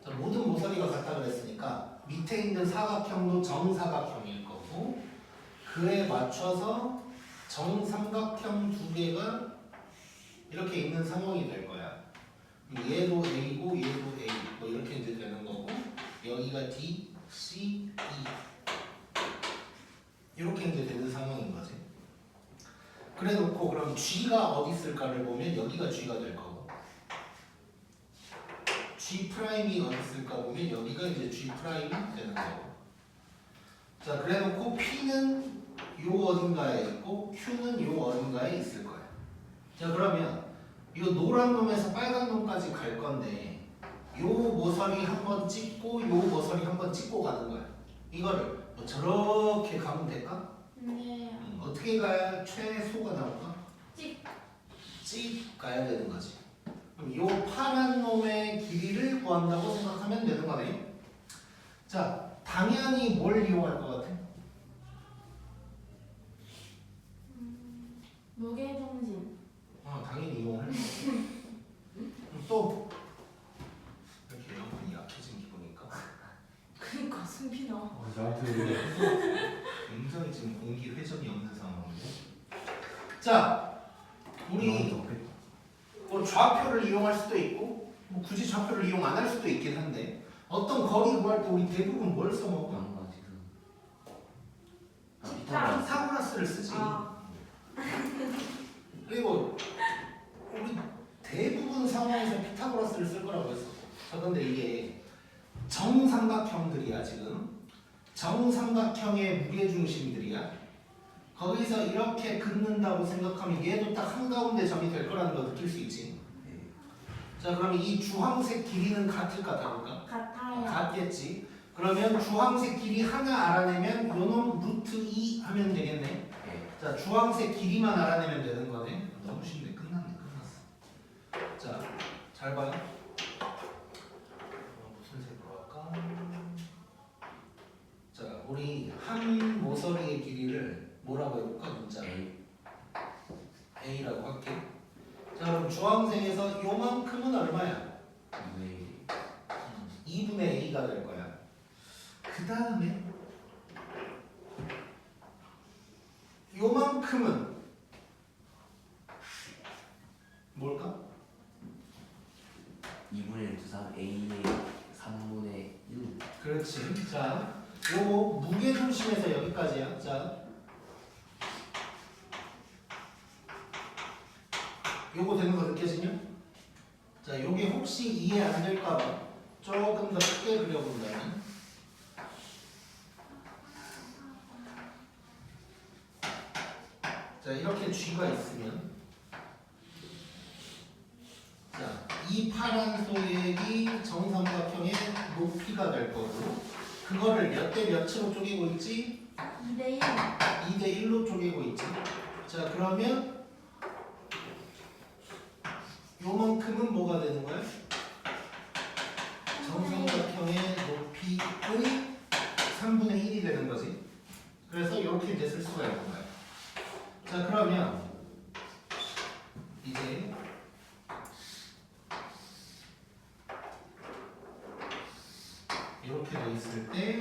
자, 모든 모서리가 같다 그랬으니까 밑에 있는 사각형도 정사각형일 거고 그에 맞춰서 정삼각형 두 개가 이렇게 있는 상황이 될 거야. 얘도 A고 얘도 A 뭐 이렇게 이제 되는 거고 여기가 D, C, E 이렇게 이제 되는 상황인 거지. 그래 놓고 그럼 G가 어디 있을까를 보면 여기가 G가 될 거고 G 프라임이 어디 있을까 보면 여기가 이제 G 프라임이 되는 거고. 자, 그래 놓고 P는 요 어딘가에 있고 Q는 요 어딘가에 있을 거야. 자, 그러면 이 노란 놈에서 빨간 놈까지 갈 건데 요 모서리 한번 찍고 요 모서리 한번 찍고 가는 거야. 이거를 뭐 저렇게 가면 될까? 네. 어떻게 가야 최소가 나올까? 찍. 가야 되는 거지. 그럼 요 파란 놈의 길이를 구한다고 생각하면 되는 거네. 자, 당연히 뭘 이용할 것 같아? 무게중심. 당연히 이용할 것 같아. 또 이렇게 영혼이 약해진 기분일까? 그니까 승빈아. 나한테 굉장히 지금 공기 회전이 없는 상황인데. 자, 우리 뭐 좌표를 이용할 수도 있고 뭐 굳이 좌표를 이용 안 할 수도 있긴 한데 어떤 거리 구할 때 우리 대부분 뭘 써먹어? 뭔가 지금 피타고라스. 피타고라스를 쓰지. 아. 그리고 우리 대부분 상황에서 피타고라스를 쓸 거라고 했어. 자, 근데 이게 정삼각형들이야. 지금 정삼각형의 무게중심들이야. 거기서 이렇게 긋는다고 생각하면 얘도 딱 한가운데 점이 될 거라는 거 느낄 수 있지. 자, 그럼 이 주황색 길이는 같을까 다를까? 같아요. 같겠지. 그러면 주황색 길이 하나 알아내면 요놈 루트 2 하면 되겠네. 자, 주황색 길이만 알아내면 되는 거네. 너무 쉽네. 끝났네. 끝났어. 자, 잘 봐요. 무슨 색으로 할까? 자, 우리 한 모서리의 길이를 뭐라고 해볼까? 문자 A라고 할게. 자, 그럼 주황색에서 요만큼은 얼마야? 2분의 A가 될 거야. 그 다음에 요만큼은 뭘까? 2분의 1, 3, A의 3분의 1. 그렇지. 자, 요거 무게중심에서 여기까지야. 자, 요거 되는 거 느껴지냐? 자, 요게 혹시 이해 안 될까봐 조금 더 크게 그려본다면 자, 이렇게 G가 있으면 자, 이 파란 소액이 정삼각형의 높이가 될 거고 그거를 몇 대 몇으로 쪼개고 있지? 2대1. 2대 1로 쪼개고 있지. 자, 그러면 요만큼은 뭐가 되는 거야? 정삼각형의 높이의 3분의 1이 되는 거지. 그래서 이렇게 이제 쓸 수가 있는 거야. 자, 그러면 이제 이렇게 돼 있을 때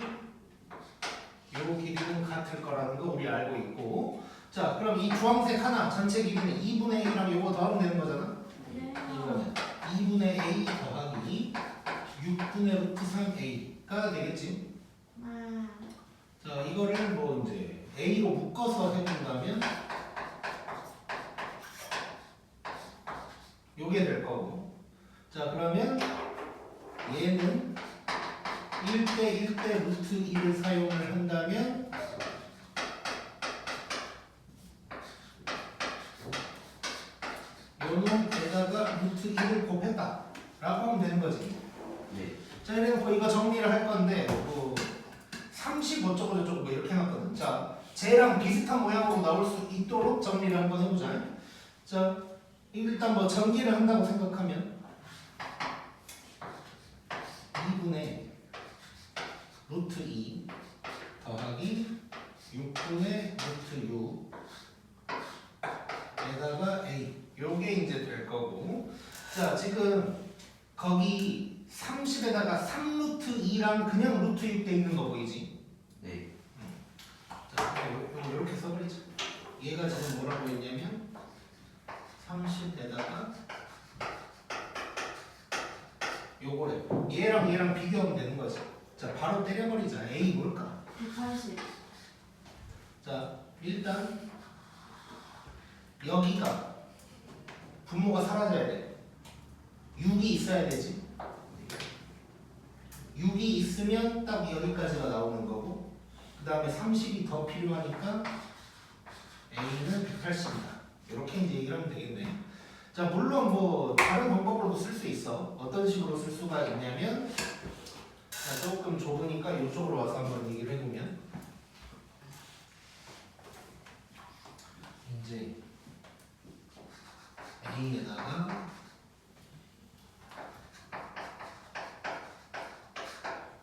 요 길이는 같을 거라는 거 우리 알고 있고 자 그럼 이 주황색 하나 전체 길이는 2분의 A랑 요거 더하면 되는 거잖아 네. 이거는 2분의 A 더하기 6분의 루트 3A가 되겠지 아. 자 이거를 뭐 이제 A로 묶어서 해준다면 요게 될 거고 자 그러면 얘는 1대 1대 루트 2를 사용을 한다면 요 놈에다가 루트 2를 곱했다 라고 하면 되는 거지 네. 자 이래놓고 이거 정리를 할 건데 뭐 30 어쩌고 저쩌고 뭐 이렇게 해놨거든 자 쟤랑 비슷한 모양으로 나올 수 있도록 정리를 한번 해보자 자 일단 뭐 전기를 한다고 생각하면 2분의 루트 2 더하기 6분의 루트 6 에다가 A 요게 이제 될 거고 자 지금 거기 30에다가 3루트 2랑 그냥 루트 6 돼 있는 거 보이지? 네. 자 이렇게 써버리자 얘가 지금 뭐라고 했냐면 30에다가 요거래 얘랑 얘랑 비교하면 되는 거지 자 바로 때려버리자 A 뭘까? 180. 자 일단 여기가 분모가 사라져야 돼 6이 있어야 되지 6이 있으면 딱 여기까지가 나오는 거고 그 다음에 30이 더 필요하니까 A는 180이다 이렇게 이제 얘기를 하면 되겠네 자 물론 뭐 다른 방법으로도 쓸 수 있어 어떤 식으로 쓸 수가 있냐면 자, 조금 좁으니까 이쪽으로 와서 한번 얘기를 해보면 이제 A에다가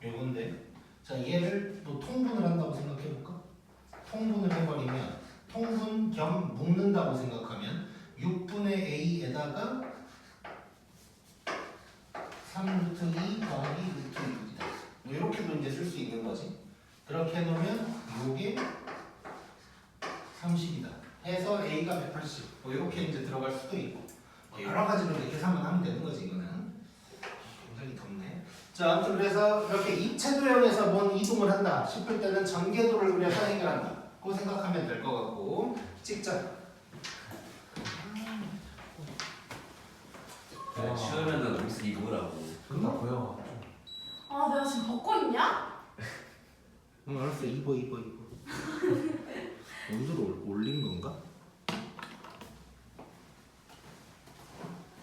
요건데 자 얘를 또 통분을 한다고 생각해볼까? 통분을 해버리면 통분 겸 묶는다고 생각하면 6분의 A에다가 3루트 2 더하기 루트 6이다 뭐 이렇게도 이제 쓸 수 있는 거지 그렇게 해놓으면 요게 30이다 해서 A가 180 뭐 이렇게 이제 들어갈 수도 있고 뭐 여러 가지로 이제 계산만 하면 되는 거지 이거는 굉장히 덥네 자 아무튼 그래서 이렇게 입체도형에서 뭔 이동을 한다 싶을 때는 전개도를 그려서 해결한다 그 생각하면 될 것 같고 찍자 네, 쉬우면은 여기서 입으라고. 존나 보여. 아, 내가 지금 벗고 있냐? 응 알았어 입어 원수로 올린 건가?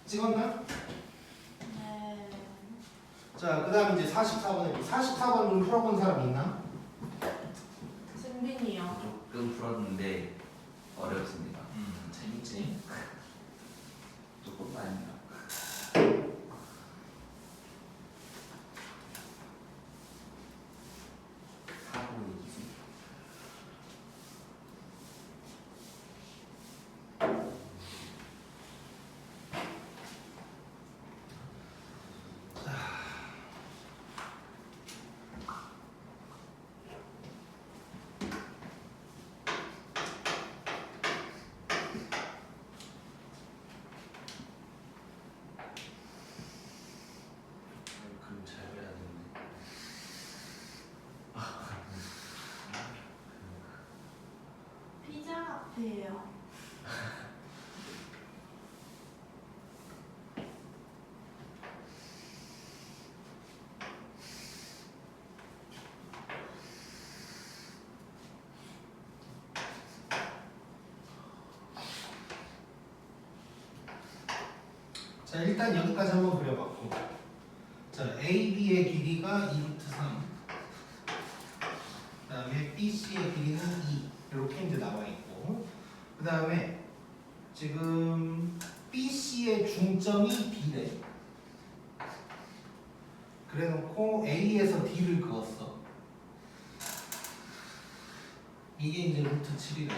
찍었나? 네. 자 그 다음 이제 44번에 44번 좀 풀어본 사람 있나? 승빈이요. 조금 풀었는데 어렵습니다. 재밌지 조금 아닙니다. 사고의 기술. 그럼 잘 그려야 되는데. 피자 같아요. 자 일단 여기까지 한번 그려봤고 자 AB의 길이가 2루트 3 그 다음에 BC의 길이는 2 이렇게 이제 나와 있고 그 다음에 지금 BC의 중점이 B래 그래 놓고 A에서 D를 그었어 이게 이제 루트 7이래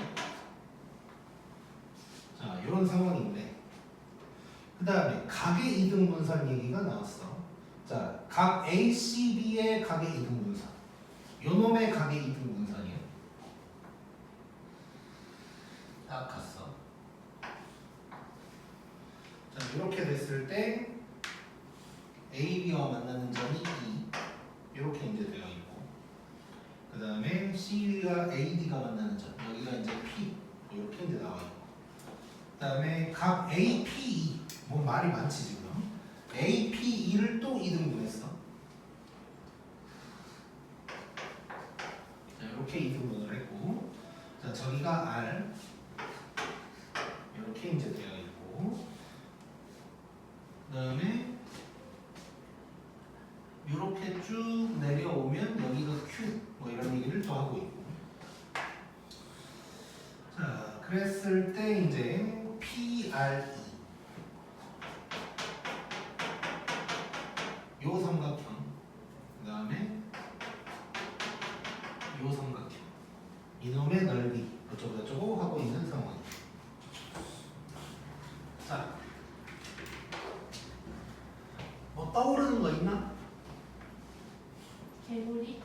자 이런 상황인데 그 다음에 각의 이등분선 얘기가 나왔어 자 각 ACB의 각의 이등분선. 요 놈의 각의 이등분선이에요. 딱 갔어. 자, 이렇게 됐을 때 AB와 만나는 점이 E. 이렇게 이제 되어 있고, 그 다음에 C가 AD가 만나는 점, 여기가 이제 P. 이렇게 이제 나와 있고, 그 다음에 각 APE, 뭐 말이 많지 지금. APE를 또 2등분했어. 자, 이렇게 2등분을 했고, 자, 저기가 R. 이렇게 이제 되어 있고, 그 다음에 이렇게 쭉 내려오면 여기가 Q, 뭐 이런 얘기를 또 하고 있고. 자, 그랬을 때 이제 PRE 요 삼각형, 그 다음에 요 삼각형, 이놈의 넓이 어쩌고저쩌고 하고 있는 상황. 자, 뭐 떠오르는 거 있나? 개구리?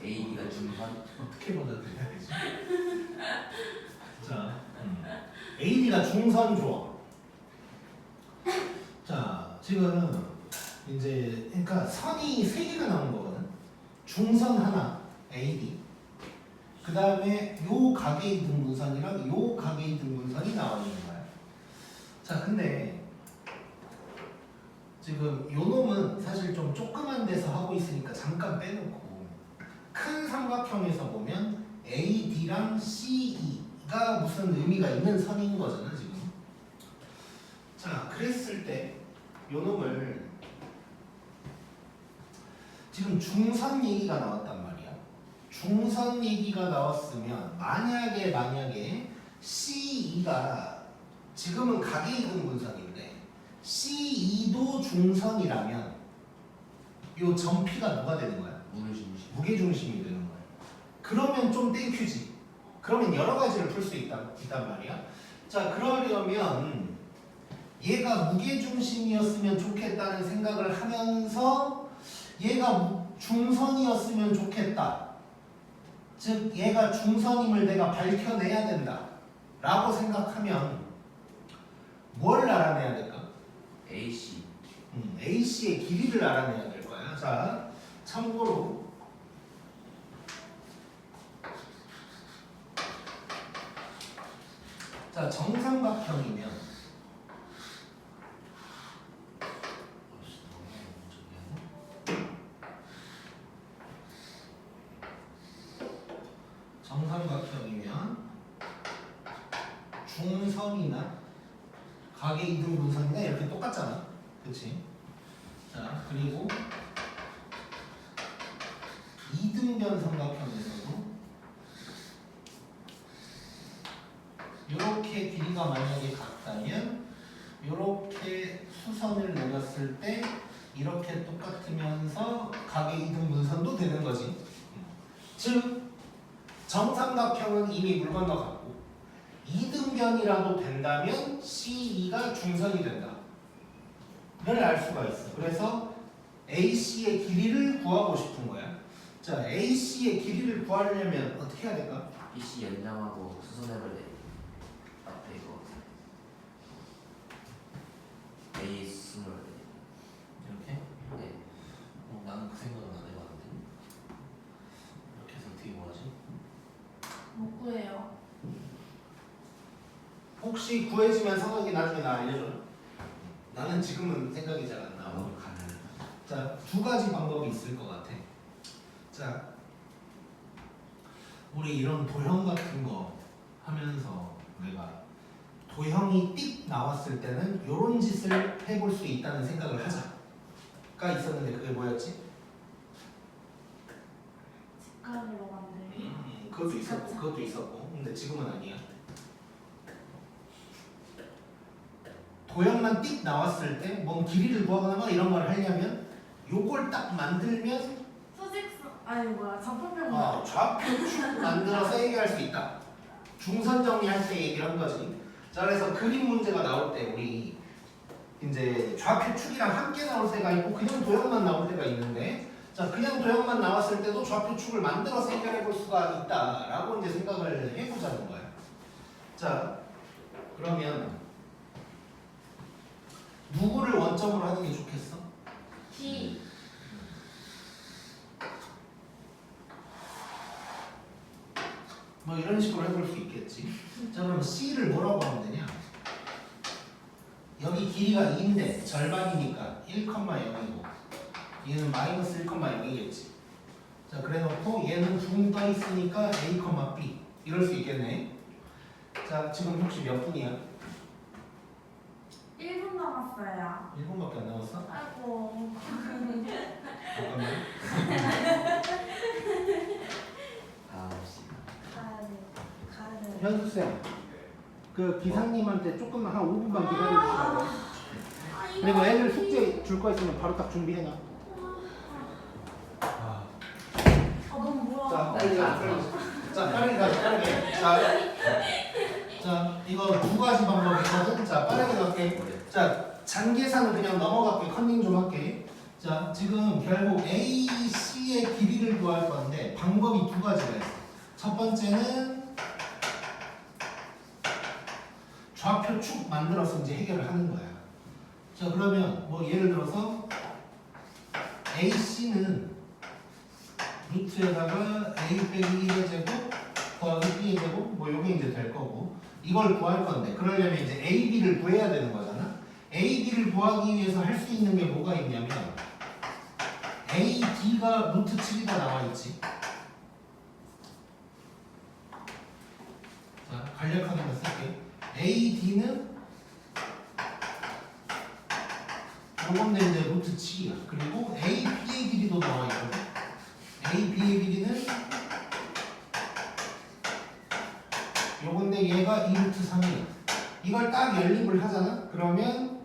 AB가 중선. 어떻게 받아들여야 되지? 자, AD가 중선 좋아. 자, 지금 이제 그러니까 선이 3개가 나온 거거든. 중선 하나, AD. 그 다음에 요 각의 이등분선이랑 요 각의 이등분선이 나와 있는 거야. 자, 근데 지금 요 놈은 사실 좀 조그만 데서 하고 있으니까 잠깐 빼놓고 큰 삼각형에서 보면 AD랑 CE가 무슨 의미가 있는 선인 거잖아 지금. 자, 그랬을 때 요 놈을 지금 중선 얘기가 나왔단 말이야. 중선 얘기가 나왔으면 만약에 CE가 지금은 각의 이등분선인데 CE도 중선이라면 요 점 P가 누가 되는 거야? 무게중심. 무게중심이 되는 거야. 그러면 좀 땡큐지. 그러면 여러 가지를 풀 수 있단 말이야. 자, 그러려면 얘가 무게중심이었으면 좋겠다는 생각을 하면서 얘가 중선이었으면 좋겠다. 즉 얘가 중선임을 내가 밝혀내야 된다 라고 생각하면 뭘 알아내야 될까? AC. AC의 길이를 알아내야 될 거야. 자, 참고로 자, 정삼각형이면 정삼각형이면 중선이나 각의 이등분선이나 이렇게 똑같잖아. 그치? 자, 그리고 이등변 삼각형에서도 이렇게 길이가 만약에 같다면 이렇게 수선을 내렸을 때 이렇게 똑같으면서 각의 이등분선도 되는 거지. 즉 정삼각형은 이미 물 건너갔고 이등변이라도 된다면 CE가 중선이 된다 를 알 수가 있어. 그래서 AC의 길이를 구하고 싶은 거야. 자, AC의 길이를 구하려면 어떻게 해야 될까? PC 연장하고 수선해버려. 앞에 이거 A 수선을 이렇게? 네. 나는 그 생각은 안 해봤는데. 이렇게 해서 어떻게 구하지? 못 구해요. 혹시 구해지면 성혁이 나중에 나 알려줘. 나는 지금은 생각이 잘 안 나. 나무를 가는. 자, 두 가지 방법이 있을 것 같아. 자, 우리 이런 도형 같은 거 하면서 내가 도형이 띡 나왔을 때는 이런 짓을 해볼 수 있다는 생각을 하자가 있었는데 그게 뭐였지? 직각으로 만들기. 그것도 있었고 근데 지금은 아니야. 도형만 띡 나왔을 때 뭔 길이를 구하거나 막 이런 걸 하려면 요걸 딱 만들면 수직선 아니 뭐야 좌표평면. 좌표 축 만들어서 얘기할 수 있다. 중선 정리할 때 얘기를 한 거지. 자, 그래서 그림 문제가 나올 때 우리 이제 좌표 축이랑 함께 나올 때가 있고 그냥 도형만 나올 때가 있는데, 자, 그냥 도형만 나왔을 때도 좌표 축을 만들어서 해결해 볼 수가 있다라고 이제 생각을 해보자는 거예요. 자, 그러면 누구를 원점으로 하는 게 좋겠어? D. 뭐 이런 식으로 해볼 수 있겠지. 자, 그럼 C를 뭐라고 하면 되냐? 여기 길이가 2인데 절반이니까 1,0이고 얘는 마이너스 1,0이겠지. 자, 그래 놓고 얘는 붕 떠 있으니까 A, B 이럴 수 있겠네. 자, 지금 혹시 몇 분이야? 1분 남았어요. 1분밖에 안 남았어? 아이고. 잠깐만. 다음시간 가야 돼. 가야 돼. 현수쌤, 그 기사님한테 조금만 한 5분만 기다려주시라고. 그리고 애들 숙제 줄 거 있으면 바로 딱 준비해놔. 아, 너무 뭐야. 자, 빨리 가. 자, 빠르게 가자, 빠르게. 자, 이거 두 가지 방법이거든. 자, 빠르게 갈게. 자, 잔계산은 그냥 넘어갈게. 컨닝 좀 할게. 자, 지금 결국 A, C의 길이를 구할 건데 방법이 두 가지가 있어. 첫 번째는 좌표 축 만들어서 이제 해결을 하는 거야. 자, 그러면 뭐 예를 들어서 AC는 루트에다가 A 빼기 1의 제곱 더하기 B의 제곱 뭐 요게 이제 될 거고, 이걸 구할 건데 그러려면 이제 A, B를 구해야 되는 거잖아. A, B를 구하기 위해서 할 수 있는 게 뭐가 있냐면 A, D가 루트 7이다 나와 있지. 자, 간략하게만 쓸게. A, D는 요건데 이제 루트 7이야. 그리고 A, B의 길이도 나와 있거든. A, B의 길이는 요건데 얘가 2루트 3이야. 이걸 딱 연립을 하잖아. 그러면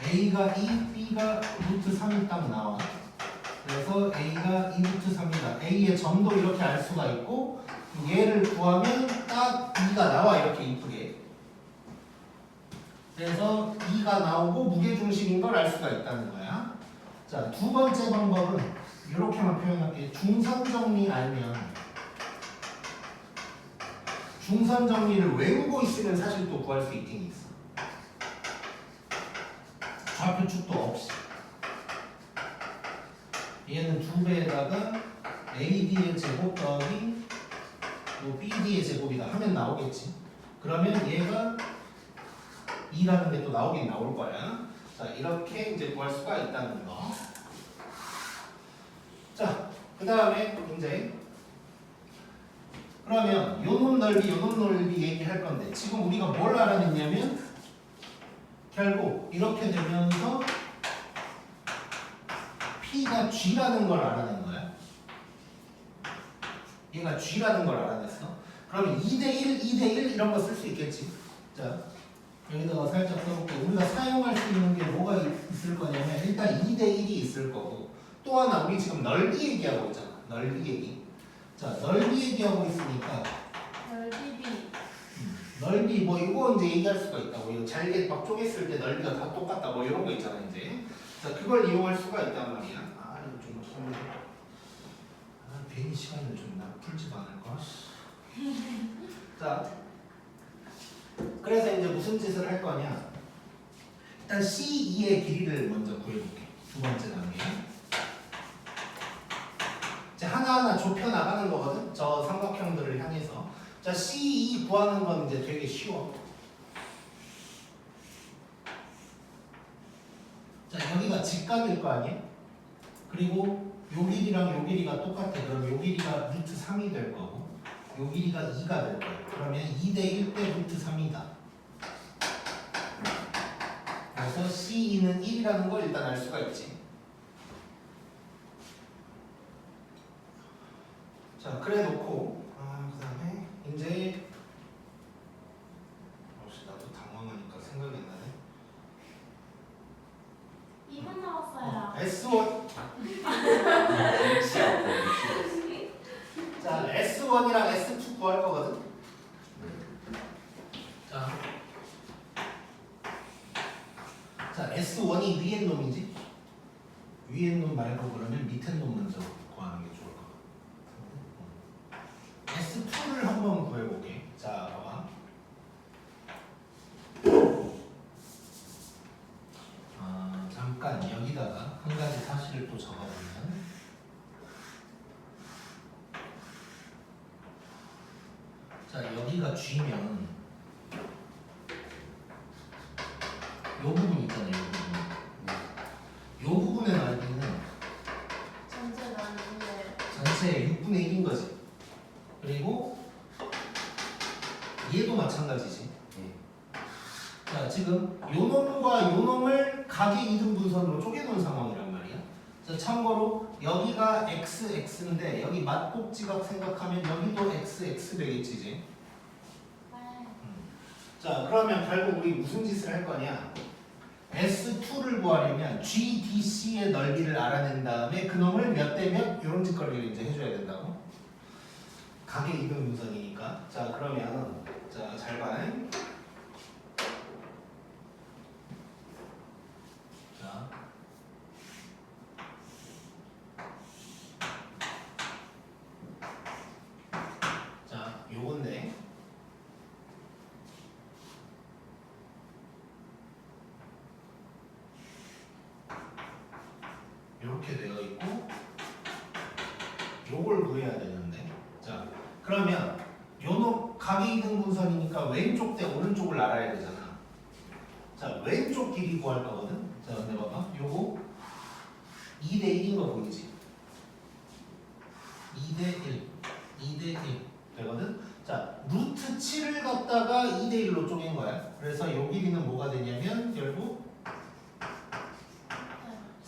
A가 2, B가 루트 3이 딱 나와. 그래서 A가 2루트 3이다. A의 점도 이렇게 알 수가 있고 얘를 구하면 딱 2가 나와. 이렇게 이쁘게. 그래서 2가 나오고 무게중심인 걸 알 수가 있다는 거야. 자, 두 번째 방법은 이렇게만 표현할게. 중선 정리 알면, 중선 정리를 외우고 있으면 사실 또 구할 수 있긴 있어. 좌표 축도 없이. 얘는 2배에다가 AD의 제곱 더하기 뭐 BD의 제곱이다 하면 나오겠지. 그러면 얘가 2라는 게 또 나오긴 나올 거야. 자, 이렇게 이제 구할 수가 있다는 거. 자, 그 다음에 이제 그러면 요놈 넓이, 요놈 넓이 얘기할 건데 지금 우리가 뭘 알아냈냐면 결국 이렇게 되면서 P가 G라는 걸 알아낸 거야. 얘가 G라는 걸 알아냈어. 그러면 2대1, 2대1 이런 거 쓸 수 있겠지. 자, 여기다가 살짝 써볼게. 우리가 사용할 수 있는 게 뭐가 있을 거냐면 일단 2대1이 있을 거고, 또 하나 우리 지금 넓이 얘기하고 있잖아. 넓이 얘기. 자, 넓이 얘기하고 있으니까 넓이 B. 넓이 뭐 이거 이제 얘기할 수가 있다고. 이거 잘게 막 쪼갰을 때 넓이가 다 똑같다 뭐 이런 거 있잖아 이제. 자, 그걸 이용할 수가 있단 말이야. 아, 이거 좀 좀. 아, 괜히 시간을 좀 풀지도 않을 거. 자, 그래서 이제 무슨 짓을 할 거냐? 일단 C2의 길이를 먼저 구해볼게. 두 번째 단계. 이제 하나하나 좁혀 나가는 거거든. 저 삼각형들을 향해서. 자, C2 구하는 건 이제 되게 쉬워. 자, 여기가 직각일 거 아니야? 그리고 요 길이랑 요 길이가 똑같아. 그럼 요 길이가 루트 3이 될 거고, 요 길이가 2가 될 거야. 그러면 2대 1대 루트 3이다. 그래서 C2는 1이라는 걸 일단 알 수가 있지. 자, 그래 놓고 그 다음에 이제 혹시 나도 당황하니까 생각이 안 나네. 2분 남았어요. S1. 시야 없고 자, S1이랑 S2 구할 거거든. 놈이 위에 놈이지? 위에 놈 말고 그러면 밑에 놈 먼저 구하는 게 좋을 것 같아. S2를 한번 구해볼게. 자, 봐봐. 잠깐 여기다가 한 가지 사실을 또 적어보면 자, 여기가 G면 요 부분 있잖아요, 요 부분. 요 부분의 넓이는 전체 나는데 전체의 6분의 1인 거지. 그리고 얘도 마찬가지지. 네. 자, 지금 요 놈과 요 놈을 각의 이등분선으로 쪼개놓은 상황이란 말이야. 자, 참고로 여기가 x, x인데 여기 맞곡지각 생각하면 여기도 x, x 되겠지, 이제. 네. 자, 그러면 결국 우리 무슨 짓을 할 거냐? S2를 구하려면 GDC의 넓이를 알아낸 다음에 그놈을 몇 대 몇 이런 짓거리를 이제 해줘야 된다고. 각의 이등분선이니까. 자, 그러면 자, 잘 봐. 자, 자, 요건데. 이렇게 되어 있고 요걸 구해야 되는데 자 그러면 요놈 각의 이등분선이니까 왼쪽 대 오른쪽을 알아야 되잖아. 자 왼쪽 길이 구할 거거든. 자 근데 봐봐 요거 2대 1인 거 보이지? 2대 1 2대 1 되거든. 자 루트 7을 갖다가 2대 1로 쪼갠 거야. 그래서 요 길이는 뭐가 되냐면 결국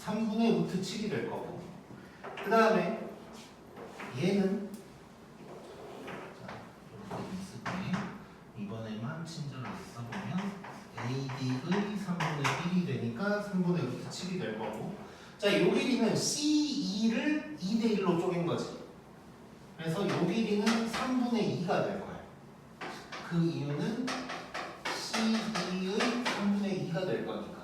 3분의 루트 7이 될 거고 그 다음에 얘는 자 이렇게 있을 때 이번에만 친절하게 써보면 AD의 3분의 1이 되니까 3분의 루트 7이 될 거고 자 요 길이는 C2를 2대 1로 쪼갠 거지. 그래서 요 길이는 3분의 2가 될 거야. 그 이유는 C2의 3분의 2가 될 거니까.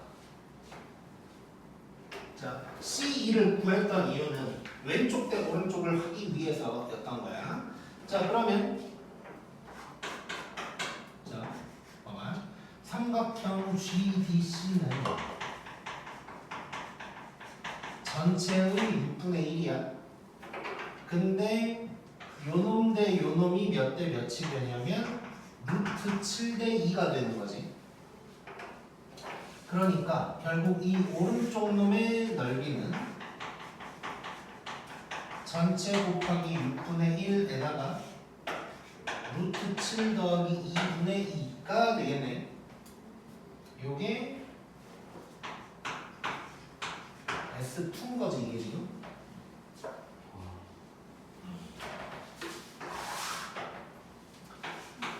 자, C2를 구했던 이유는 왼쪽 대 오른쪽을 하기 위해서였던 거야. 자, 그러면 자, 봐봐. 삼각형 GDC는 전체의 6분의 1이야. 근데 요놈 대 요놈이 몇 대 몇이 되냐면 루트 7대 2가 되는 거지. 그러니까 결국 이 오른쪽 놈의 넓이는 전체 곱하기 6분의 1에다가 루트 7 더하기 2분의 2가 되겠네. 요게 S2인 거지 이게 지금.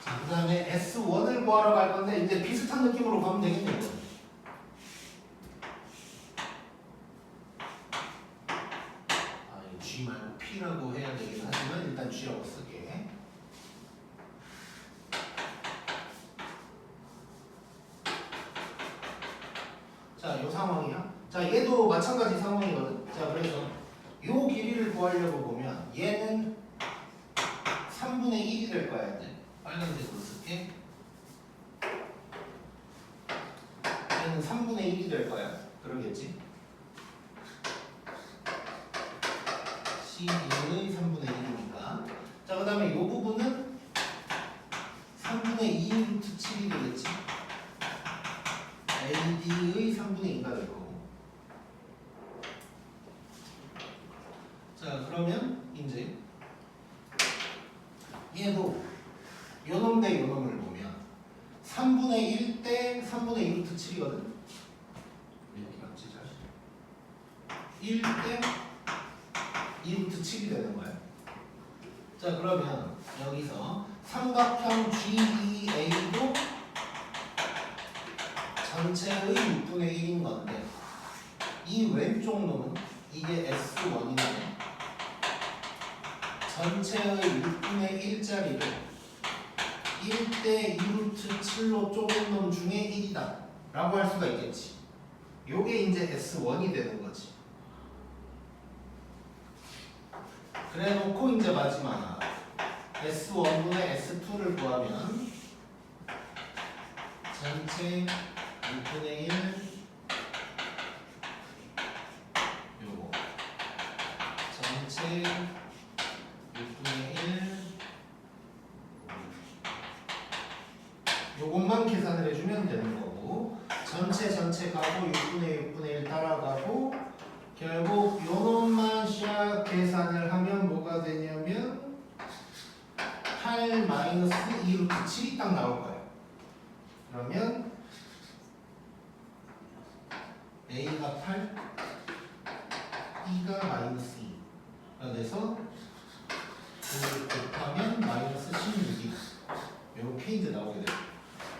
자, 그 다음에 S1을 구하러 갈 건데 이제 비슷한 느낌으로 가면 되겠네. 이거. G 말고 P라고 해야 되긴 하지만 일단 G라고 쓸게. 자, 요 상황이야. 자, 얘도 마찬가지 상황이거든. 자, 그래서 요 길이를 구하려고 보면 얘는 3분의 1이 될 거야, 이제. 빨간색으로 쓸게. 얘는 3분의 1이 될 거야. 그러겠지? CD의 3분의 1이니까. 자, 그 다음에 이 부분은 3분의 2 루트 7이 되겠지. AD의 3분의 2가 될 거고. 자, 그러면 이제 얘도 요놈 대 요놈을 보면 3분의 1 대 3분의 2 루트 7이거든. 이렇게 맞지, 잘? 1 대 2루트 7이 되는 거야. 자, 그러면 여기서 삼각형 GEA도 전체의 6분의 1인 건데 이 왼쪽 놈은 이게 S1인데 전체의 6분의 1짜리를 1대 2루트 7로 쪼갠 놈 중에 1이다 라고 할 수가 있겠지. 요게 이제 S1이 되는 거지. 그래 놓고 이제 마지막 S1분의 S2를 구하면 전체 6분의 1 요거 전체 6분의 1 요것만 계산을 해주면 되는 거고 전체 가고 6분의 1 따라가고 결국 요 놈만 샥 계산을 하면 뭐가 되냐면 8 마이너스 2 루트 7이 딱 나올 거예요. 그러면 A가 8, B가 마이너스 2가 돼서 9 곱하면 마이너스 16이 이렇게 이제 나오게 돼요.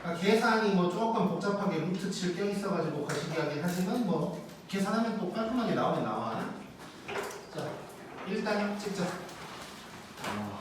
그러니까 계산이 뭐 조금 복잡하게 루트 7 껴있어가지고 거시기하긴 하지만 뭐 계산하면 또 깔끔하게 나오긴 나와. 자, 일단 찍자. 아